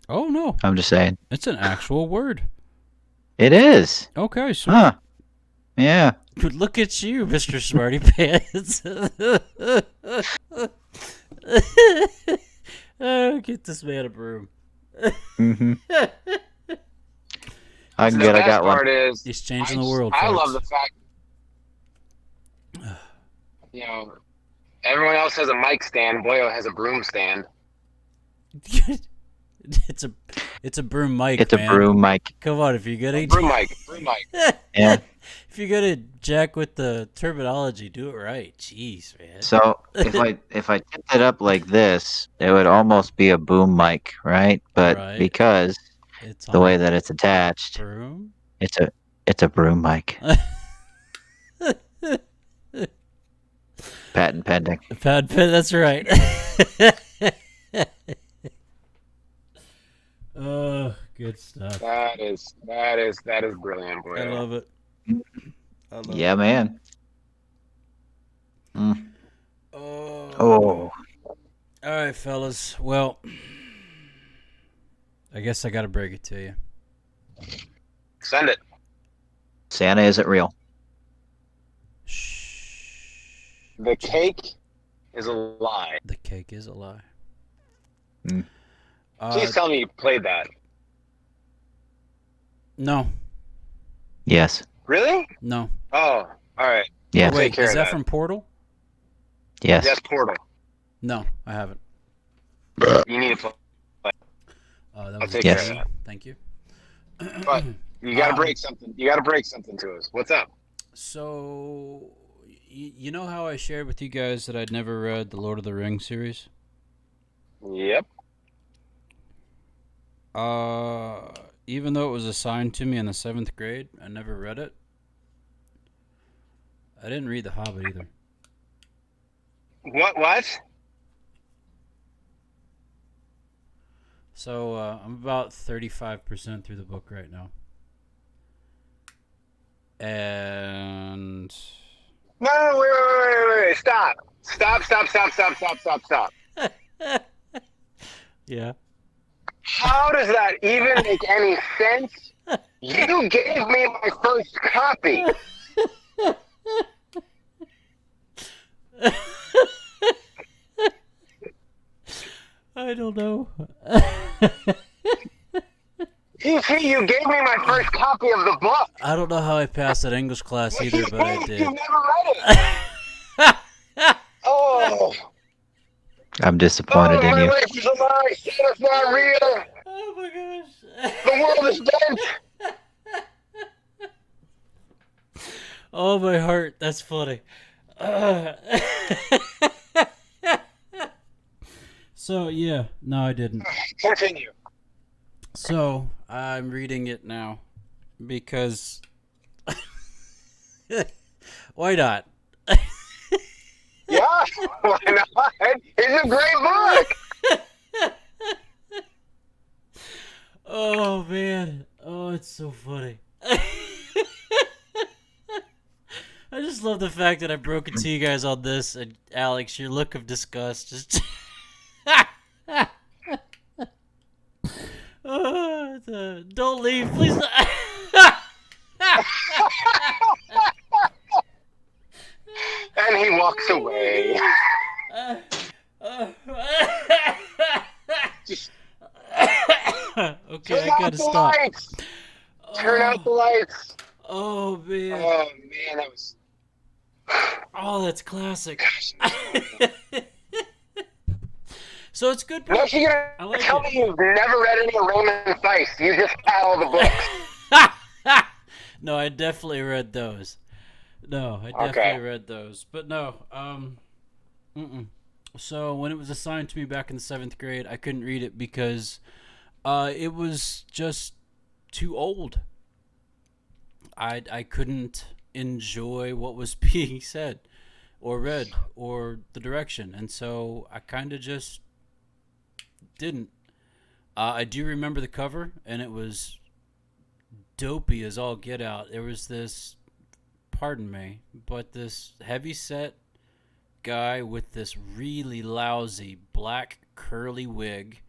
Oh no, I'm just saying. it's an actual word. It is. Okay, so Huh. Yeah. look at you, Mr. Smarty Pants. Oh, get this man a broom. Mm-hmm. I The got best one. part is He's changing the world. I folks. love the fact, everyone else has a mic stand. Boyo has a broom stand. it's a broom mic. It's man. a broom mic. Come on, if you're gonna Broom mic. Broom mic. Yeah. if you're gonna jack with the terminology, do it right. Jeez, man. So if I tipped it up like this, it would almost be a boom mic, right? But Right. because It's the on way a that it's attached, broom. it's a broom mic. Patent pending. Pad pin. That's right. Oh, good stuff. That is brilliant, boy. I love it. I love Yeah, man. Mm. Oh. Oh, All right, fellas. Well, I guess I got to break it to you. Send it. Santa isn't real. Shh. The cake is a lie. The cake is a lie. Mm. Please tell me you played that. No. Yes. Really? No. Oh, all right. Yes. We'll take Wait, care is of that that. from Portal? Yes. Yes, Portal. No, I haven't. You need to play. That I'll was a take Yes. care of that. Thank you. But you got to break something. You got to break something to us. What's up? So, you know how I shared with you guys that I'd never read the Lord of the Rings series? Yep. Even though it was assigned to me in the 7th grade, I never read it. I didn't read The Hobbit either. What? So, I'm about 35% through the book right now. And No, wait. Stop. Stop. yeah. How does that even make any sense? You gave me my first copy. I don't know. You gave me my first copy of the book. I don't know how I passed that English class What do either, you but I think? did. You never read it. Oh, I'm disappointed in my you. life is a lie. Santa's not real. Oh my gosh. The world is bent. Oh my heart, that's funny. So yeah, no, I didn't. Continue. So I'm reading it now because why not? Yeah, why not? It's a great book. Oh man, oh it's so funny. I just love the fact that I broke it to you guys on this, and Alex, your look of disgust just. Don't leave, please. And he walks away. Just Okay, turn I out gotta the stop. lights. Turn out the lights. Oh man. Oh man, that was. Oh, that's classic. Gosh. So it's good. No, you're I gonna like tell it. me you've never read any of Raymond Feist. You just had all the books. No, I definitely read those. No, I definitely Okay. read those. But no, So when it was assigned to me back in the 7th grade, I couldn't read it because it was just too old. I couldn't enjoy what was being said or read or the direction, and so I kind of just didn't. I do remember the cover, and it was dopey as all get out. There was this, pardon me, but this heavy set guy with this really lousy black curly wig,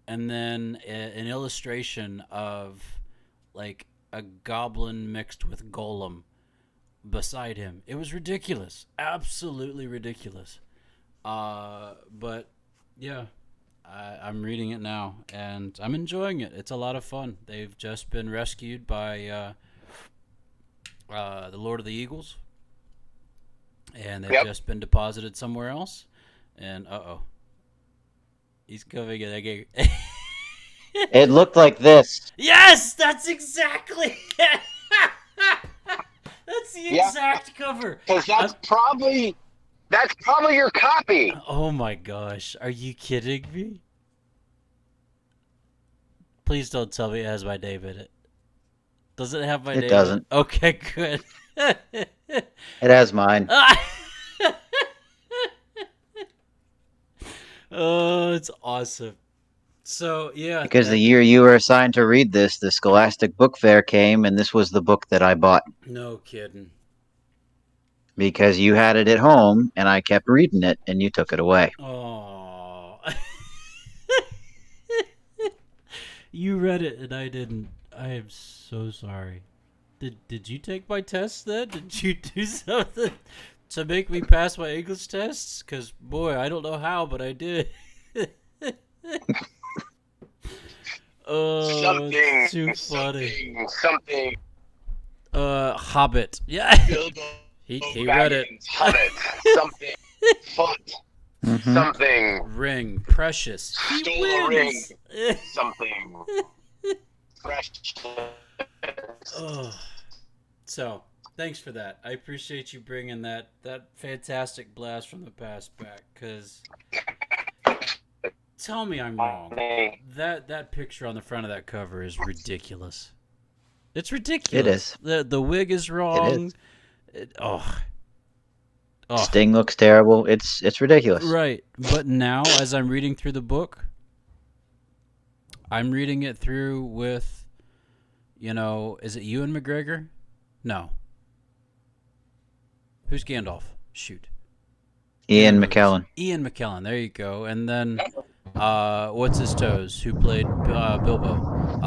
and then an illustration of like a goblin mixed with golem beside him. It was ridiculous, absolutely ridiculous. But yeah, I'm reading it now, and I'm enjoying it. It's a lot of fun. They've just been rescued by the Lord of the Eagles, and they've just been deposited somewhere else. And he's coming in again. It looked like this. Yes, that's exactly. That's the Yeah. exact cover. Because that's probably your copy. Oh my gosh, are you kidding me? Please don't tell me it has my name in it. Does it have my name? It doesn't. Okay, good. It has mine. Oh, it's awesome. So yeah, Because the year you were assigned to read this, the Scholastic Book Fair came, and this was the book that I bought. no kidding. because you had it at home and I kept reading it and you took it away. Oh. You read it and I didn't. I am so sorry. Did you take my test then? Did you do something to make me pass my English tests? Because, boy, I don't know how, but I did. Oh, it's too funny. Something. Hobbit. Yeah. Bilbo He read it. Baggins, Hobbit, something, foot, Mm-hmm. something, Ring. Precious. He stole a ring, wins. something, fresh. Oh. So, thanks for that. I appreciate you bringing that fantastic blast from the past back, because tell me I'm wrong. That picture on the front of that cover is ridiculous. It's ridiculous. It is. The wig is wrong. It is. Oh. Sting looks terrible. It's ridiculous. Right. But now, as I'm reading through the book, I'm reading it through with, is it Ewan McGregor? No. Who's Gandalf? Shoot. Ian McKellen. Ian McKellen. There you go. And then, what's his toes? Who played Bilbo?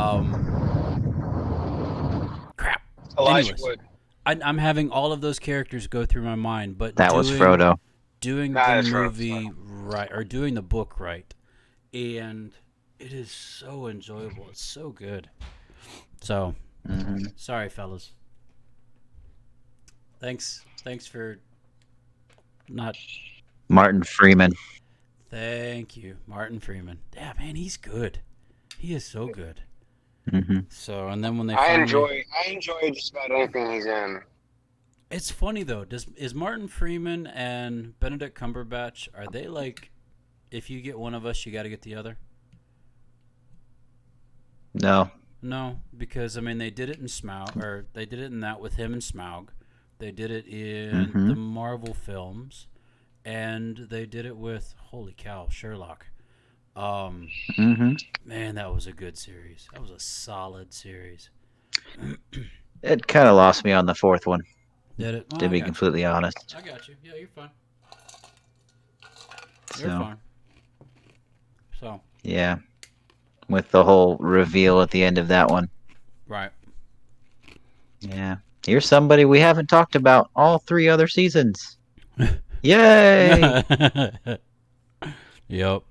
Crap. Elijah Anyways, Wood. I'm having all of those characters go through my mind, but That was Frodo. doing That the is Frodo. movie right, or doing the book right, and it is so enjoyable. It's so good. So, sorry, fellas. Thanks for not. Martin Freeman. Thank you, Martin Freeman. Yeah, man, he's good. He is so good. Mm-hmm. So, and then when they I finally... enjoy just about anything he's in. It's funny though. Is Martin Freeman and Benedict Cumberbatch, are they like, if you get one of us, you got to get the other? No. No, because I mean they did it in Smaug, or they did it in that with him and Smaug. They did it in the Marvel films, and they did it with, holy cow, Sherlock. Man, that was a good series. That was a solid series. It kind of lost me on the fourth one, Did it? Oh, to be completely honest. I got you. Yeah, you're fine. So, You're fine. So. Yeah. With the whole reveal at the end of that one. Right. Yeah. Here's somebody we haven't talked about all 3 other seasons. Yay! Yep.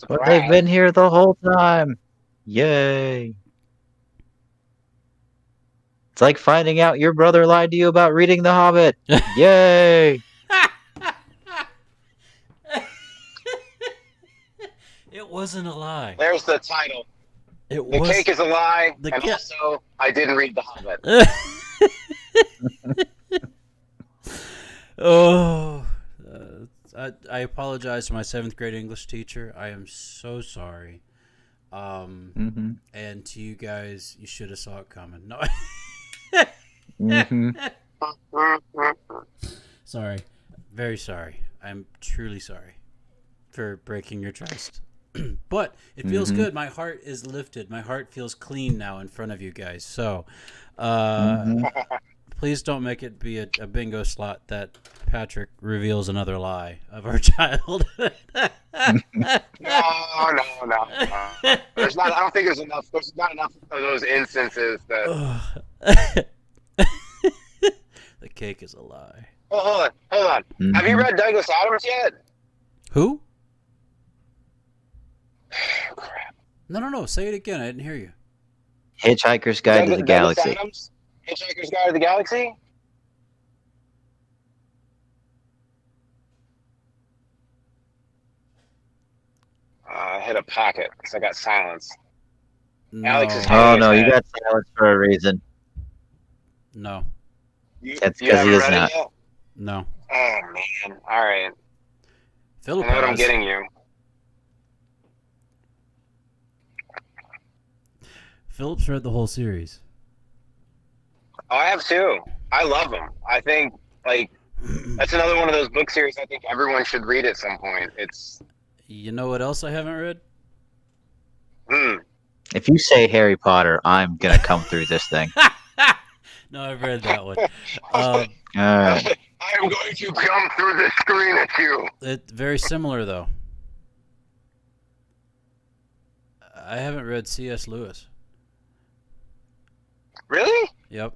But they've been here the whole time. Yay! It's like finding out your brother lied to you about reading The Hobbit. Yay! It wasn't a lie. There's the title. The cake is a lie, and also I didn't read The Hobbit. Oh, I apologize to my 7th grade English teacher. I am so sorry. And to you guys, you should have saw it coming. No. Sorry. Very sorry. I'm truly sorry for breaking your trust. But it feels good. My heart is lifted. My heart feels clean now in front of you guys. So, please don't make it be a bingo slot that Patrick reveals another lie of our childhood. No. There's not. I don't think there's enough. There's not enough of those instances that. The cake is a lie. Oh, hold on. Have you read Douglas Adams yet? Who? Crap. No. Say it again. I didn't hear you. Hitchhiker's Guide to the Galaxy. Douglas Adams? Hitchhiker's Guide to the Galaxy? I hit a pocket because I got silence. No. Alex is Oh, no, you got silence for a reason. No. That's because he is not. No. Oh, man. All right. Philip, I know what I'm getting you. Philip's read the whole series. Oh, I have too. I love them. I think, that's another one of those book series I think everyone should read at some point. It's... You know what else I haven't read? If you say Harry Potter, I'm going to come through this thing. No, I've read that one. All right. I am going to jump through the screen at you. It's very similar though. I haven't read C.S. Lewis. Really? Yep.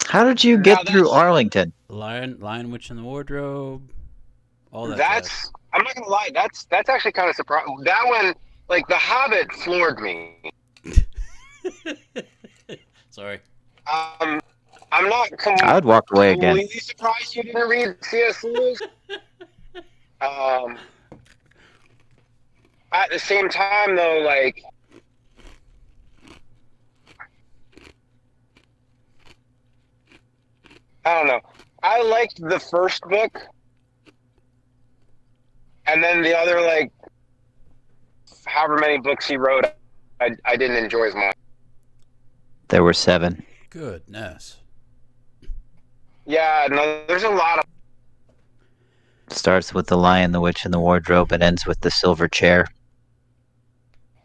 How did you Now get through that's- Arlington? Lion, Witch, and the Wardrobe. All that That's. I'm not gonna lie. That's actually kind of surprising. That one, like The Hobbit, floored me. jazz. Sorry. I'm not I would walk away again. completely surprised you didn't read C.S. Lewis. At the same time, though, like, I don't know. I liked the first book, and then the other, like, however many books he wrote, I didn't enjoy as much. There were 7. Goodness. Yeah, no, there's a lot of. Starts with The Lion, the Witch, and the Wardrobe, and ends with The Silver Chair.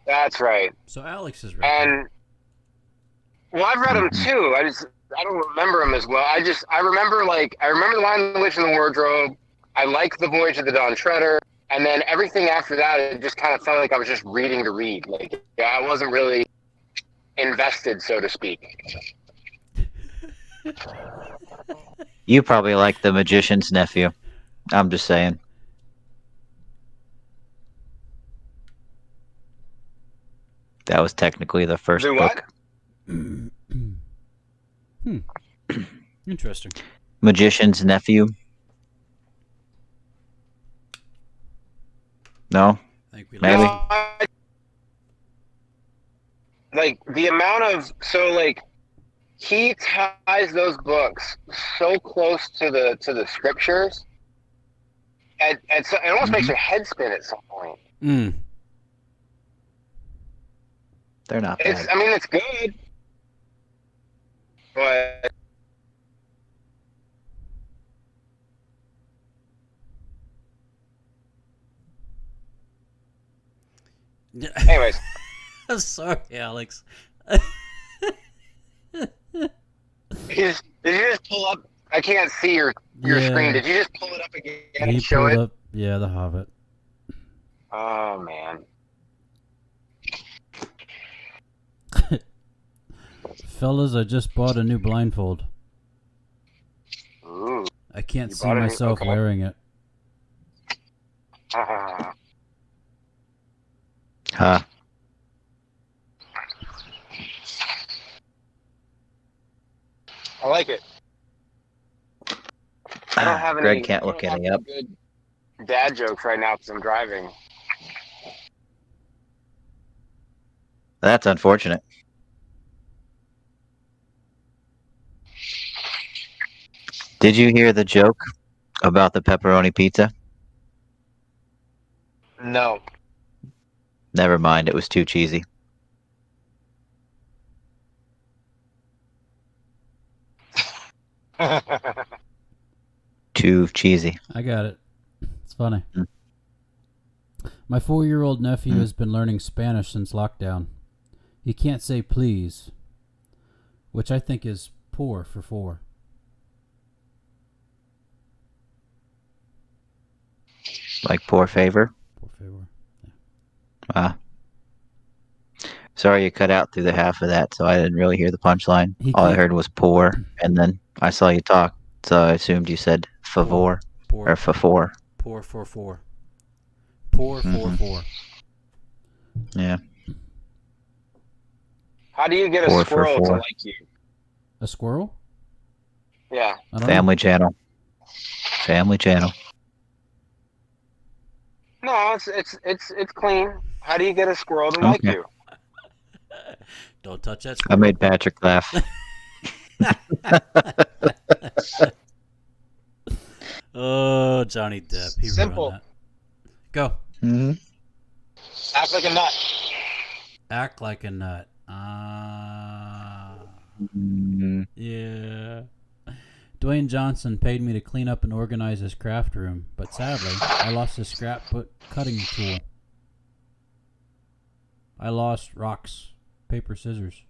That's right. So Alex is right. And well, I've read them too. I don't remember them as well. I remember The Lion, the Witch, and the Wardrobe. I like The Voyage of the Dawn Treader, and then everything after that, it just kind of felt like I was just reading to read. Like, yeah, I wasn't really invested, so to speak. You probably like The Magician's Nephew. I'm just saying. That was technically the first Do book. what? Interesting. Magician's Nephew. No? I think we Maybe. lost. Like the amount of he ties those books so close to the scriptures, and so it almost makes your head spin at some point. Mm. They're not bad. I mean, it's good, but anyways, I'm sorry, Alex. did you just pull up? I can't see your Yeah. screen. Did you just pull it up again He and show pulled it? up, yeah, the Hobbit. Oh man. Fellas, I just bought a new blindfold. Ooh. I can't You see bought a new- myself okay. wearing it. Ah. Huh. I like it. I don't have any. Greg can't I look don't have any up. Good dad jokes right now because I'm driving. That's unfortunate. Did you hear the joke about the pepperoni pizza? No. Never mind, it was too cheesy. Too cheesy. I got it. It's funny. Mm. My 4-year-old nephew has been learning Spanish since lockdown. He can't say please, which I think is poor for 4. Like poor favor. Por favor. Ah. Sorry you cut out through the half of that, so I didn't really hear the punchline. He All I can't- heard was poor, and then I saw you talk, so I assumed you said favor Poor, or fafor. poor for 4. Poor for Mhm. 4. Yeah. How do you get a Four for squirrel to four. like you? A squirrel? Yeah. I don't Family Channel. Family Channel. No, it's clean. How do you get a squirrel to like Okay. you? know. Don't touch that I squirrel. made Patrick laugh. Oh, Johnny Depp. He Simple. ruined that. Go. hmm Act like a nut. Act like a nut. Yeah. Dwayne Johnson paid me to clean up and organize his craft room, but sadly, I lost his scrapbook cutting tool. I lost rocks, paper, scissors.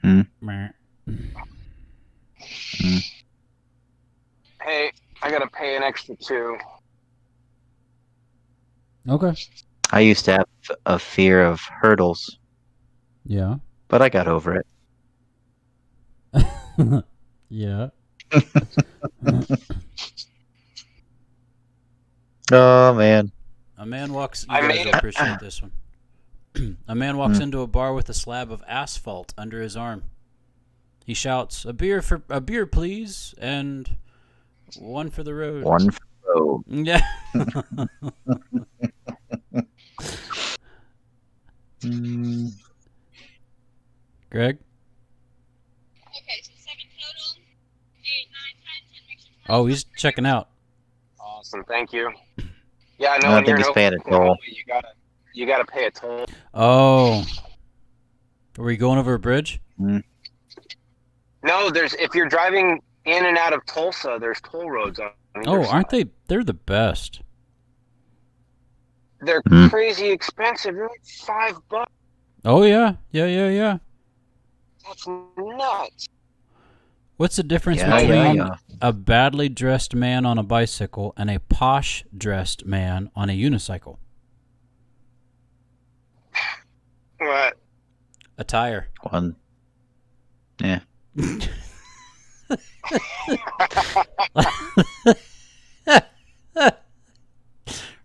Hmm. Meh. Mm. Hey, I gotta pay an extra $2. Okay. I used to have a fear of hurdles, Yeah. but I got over it. Yeah. Oh man. A man walks. You I guys made will a appreciate this one. A man walks Mm. into a bar with a slab of asphalt under his arm. He shouts, a beer, please, and one for the road." One for the road. Yeah. Mm. Greg. Oh, he's checking out. awesome. Thank you. Yeah, no, I when you're think in he's paying a Oklahoma, toll. you gotta pay a toll. Oh. Are we going over a bridge? Mm. No, if you're driving in and out of Tulsa, there's toll roads on either Oh, side. aren't they? They're the best. They're Mm. crazy expensive. They're like $5. Oh yeah, yeah. That's nuts. What's the difference Yeah, between yeah. a badly dressed man on a bicycle and a posh dressed man on a unicycle? What? Attire. One. Yeah.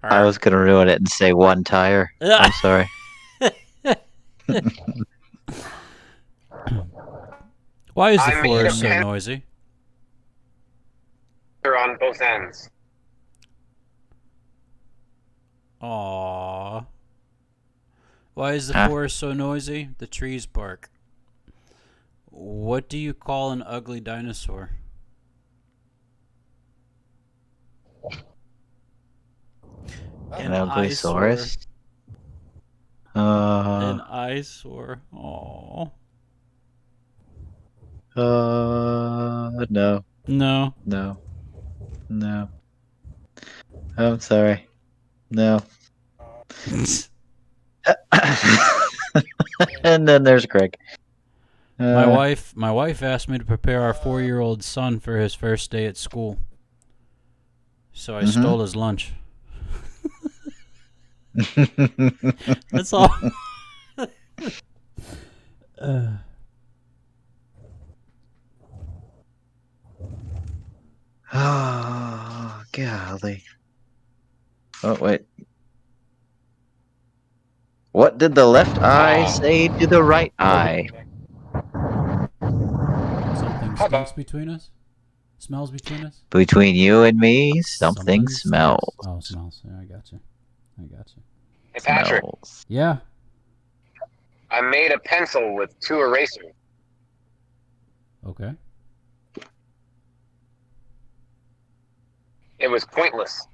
I was gonna ruin it and say one tire. I'm sorry. Why is the I made forest a so pen- noisy? They're on both ends. Aww. Why is the Huh? forest so noisy? The trees bark. What do you call an ugly dinosaur? An ugly saurus. An eyesore. Aww. No, No. no, no. I'm sorry. No. And then there's Greg. My wife asked me to prepare our 4-year-old son for his first day at school. So I stole his lunch. That's all. Oh, golly. Oh, wait. What did the left eye say to the right eye? Something Hi, stinks between us? Smells between us? Between you and me, something smells. Oh, smells. Yeah, I got you. Hey, Patrick, Smells. Yeah. I made a pencil with 2 erasers. Okay. It was pointless.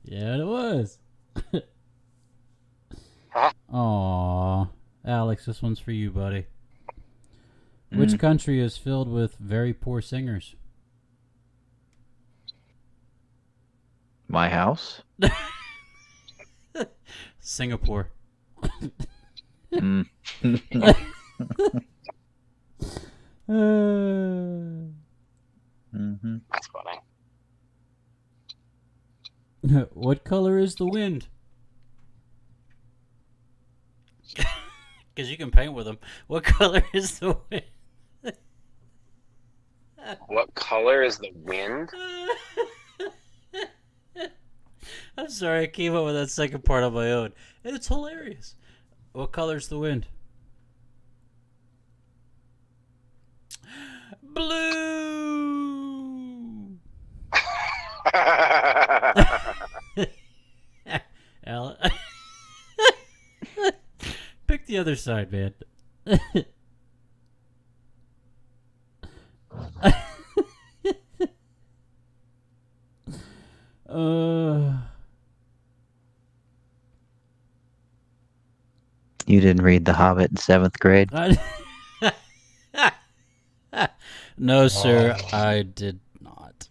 Yeah, it was. Huh? Aw. Alex, this one's for you, buddy. Which country is filled with very poor singers? My house? Singapore. Mm. Mm-hmm. That's funny. What color is the wind? Because you can paint with them. What color is the wind? What color is the wind? I'm sorry, I came up with that second part on my own. And it's hilarious. What color's the wind? Blue! Al- Pick the other side, man. You didn't read The Hobbit in 7th grade? No, sir, I did not.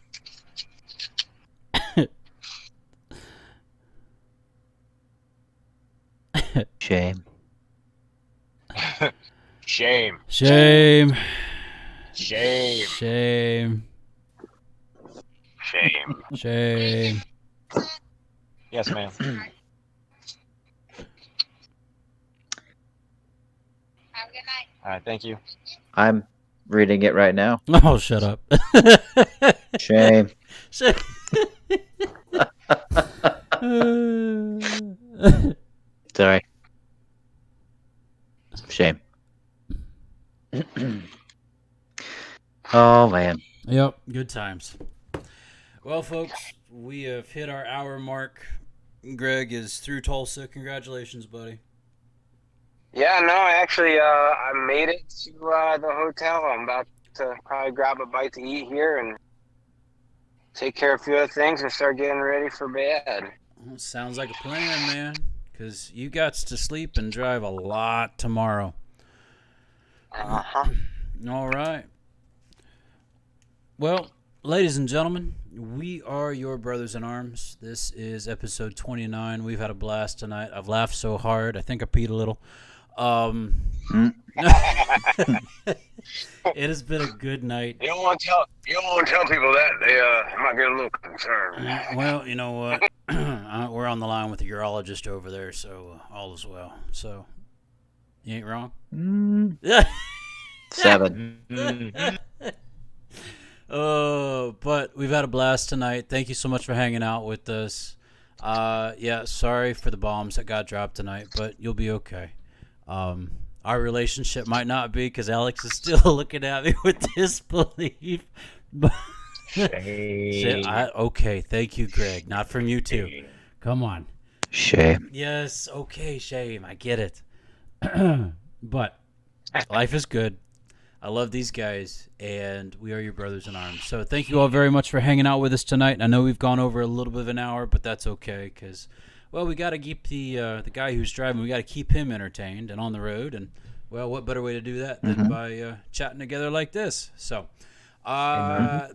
Shame. Shame. Shame. Shame. Shame. Shame. Shame. Yes, ma'am. Have a good night. All right, thank you. I'm reading it right now. Oh, shut up. Shame. Shame. Sorry. Shame. Oh man. Yep, good times. Well, folks, we have hit our hour mark. Greg is through Tulsa. Congratulations, buddy. Yeah, no, actually, I made it to the hotel. I'm about to probably grab a bite to eat here and take care of a few other things and start getting ready for bed. Well, sounds like a plan, man. Because you got to sleep and drive a lot tomorrow. Uh-huh. All right. Well, ladies and gentlemen, we are your brothers in arms. This is episode 29. We've had a blast tonight. I've laughed so hard. I think I peed a little. It has been a good night. You don't want to tell people that. They might get a little concerned. Well, you know what? We're on the line with the urologist over there, so all is well. So, you ain't wrong? 7. Oh, but we've had a blast tonight. Thank you so much for hanging out with us. Yeah, sorry for the bombs that got dropped tonight, but you'll be okay. Our relationship might not be because Alex is still looking at me with disbelief. But Shame. okay, thank you, Greg. Not from you too. Come on. Shame. Yes, okay, shame. I get it. But life is good. I love these guys, and we are your brothers in arms. So thank you all very much for hanging out with us tonight. I know we've gone over a little bit of an hour, but that's okay because, well, we got to keep the guy who's driving, we got to keep him entertained and on the road. And, well, what better way to do that than by chatting together like this? So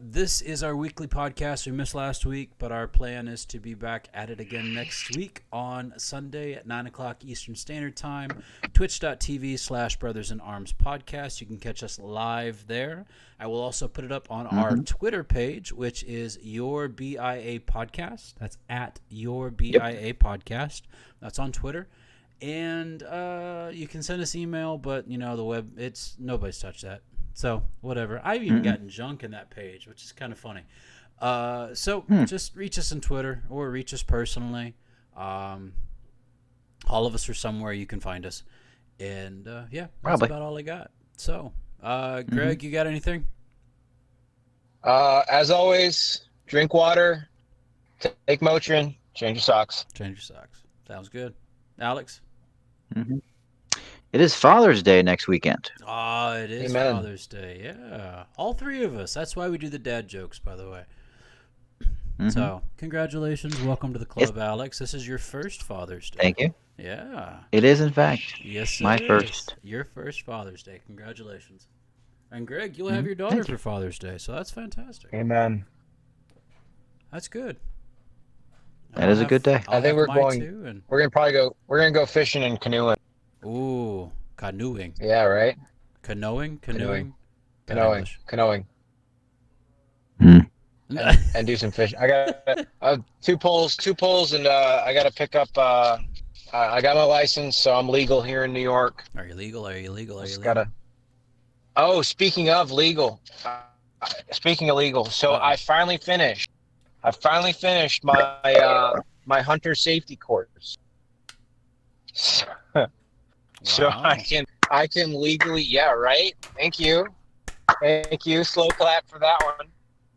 this is our weekly podcast. We missed last week, but our plan is to be back at it again next week on Sunday at 9 o'clock Eastern Standard Time, twitch.tv/brothersinarmspodcast. You can catch us live there. I will also put it up on our Twitter page, which is Your BIA Podcast. That's at Your BIA Podcast. That's on Twitter. And you can send us email, but, you know, the web, nobody's touched that. So, whatever. I've even gotten junk in that page, which is kind of funny. So, just reach us on Twitter or reach us personally. All of us are somewhere you can find us. And, yeah, that's about all I got. So, Greg, you got anything? As always, drink water, take Motrin, change your socks. Change your socks. Sounds good. Alex? It is Father's Day next weekend. Oh, it is Amen. Father's Day. Yeah. All three of us. That's why we do the dad jokes, by the way. So, congratulations. Welcome to the club, Alex. This is your first Father's Day. Thank you. Yeah. It is, in fact, Yes, my it is. first. Your first Father's Day. Congratulations. And Greg, you'll have your daughter for Father's Day, so that's fantastic. Amen. That's good. That is a good day. I think we're going. Too, and, We're gonna go fishing and canoeing. ooh, canoeing. Yeah, right. Canoeing? Canoeing. Bad Canoeing. English. Canoeing. Hmm. And do some fishing. I got two poles, and I got to pick up. I got my license, so I'm legal here in New York. Are you legal? Are you legal? Are you Just legal? gotta. Oh, speaking of legal, so I finally finished. my my hunter safety course. So Wow. I can legally, yeah, right. Thank you. Slow clap for that one.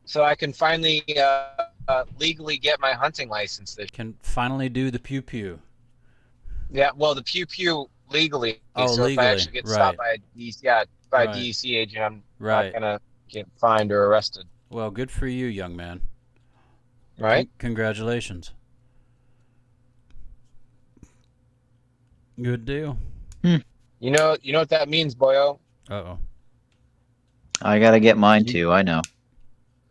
So I can finally legally get my hunting license. Can finally do the pew pew. Yeah, well, the pew pew legally. Oh, so legally, if I actually get stopped by a DEC, Right. DEC agent, I'm Right. not gonna get fined or arrested. Well, good for you, young man. Right? Congratulations. Good deal. You know what that means, boyo. Uh-oh. I gotta get mine too. I know.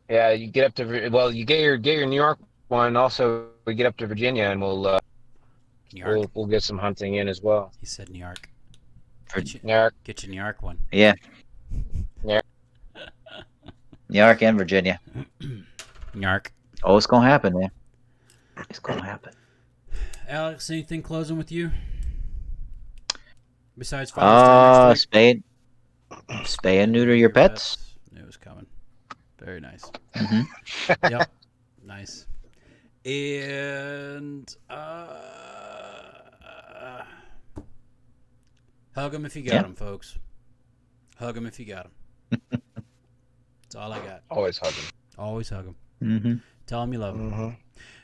Yeah, you get up to you get your New York one. Also, we get up to Virginia, and New York. we'll get some hunting in as well. He said New York. Narc. Get you New York one. Yeah, Narc. New York and Virginia. New York. Oh, it's gonna happen, man. It's gonna happen. Alex, anything closing with you? Besides Father's Day next week? Spay and neuter your pets. Knew it was coming. Very nice. Hmm. Yep. Nice. And hug them if you got Yeah. them, folks. Hug them if you got them. That's all I got. Always hugging. Always hug them. Hmm. Tell them you love them. Mm-hmm.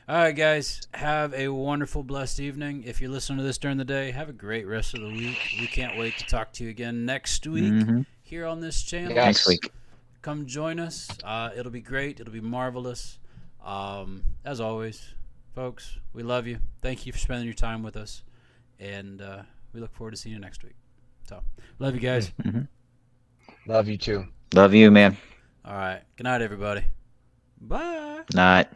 All right, guys. Have a wonderful, blessed evening. If you're listening to this during the day, have a great rest of the week. We can't wait to talk to you again next week here on this channel. Yes. Next week. Come join us. It'll be great. It'll be marvelous. As always, folks, we love you. Thank you for spending your time with us. And we look forward to seeing you next week. So, love you guys. Hmm. Love you too. Love you, man. All right. Good night, everybody. Bye. Night.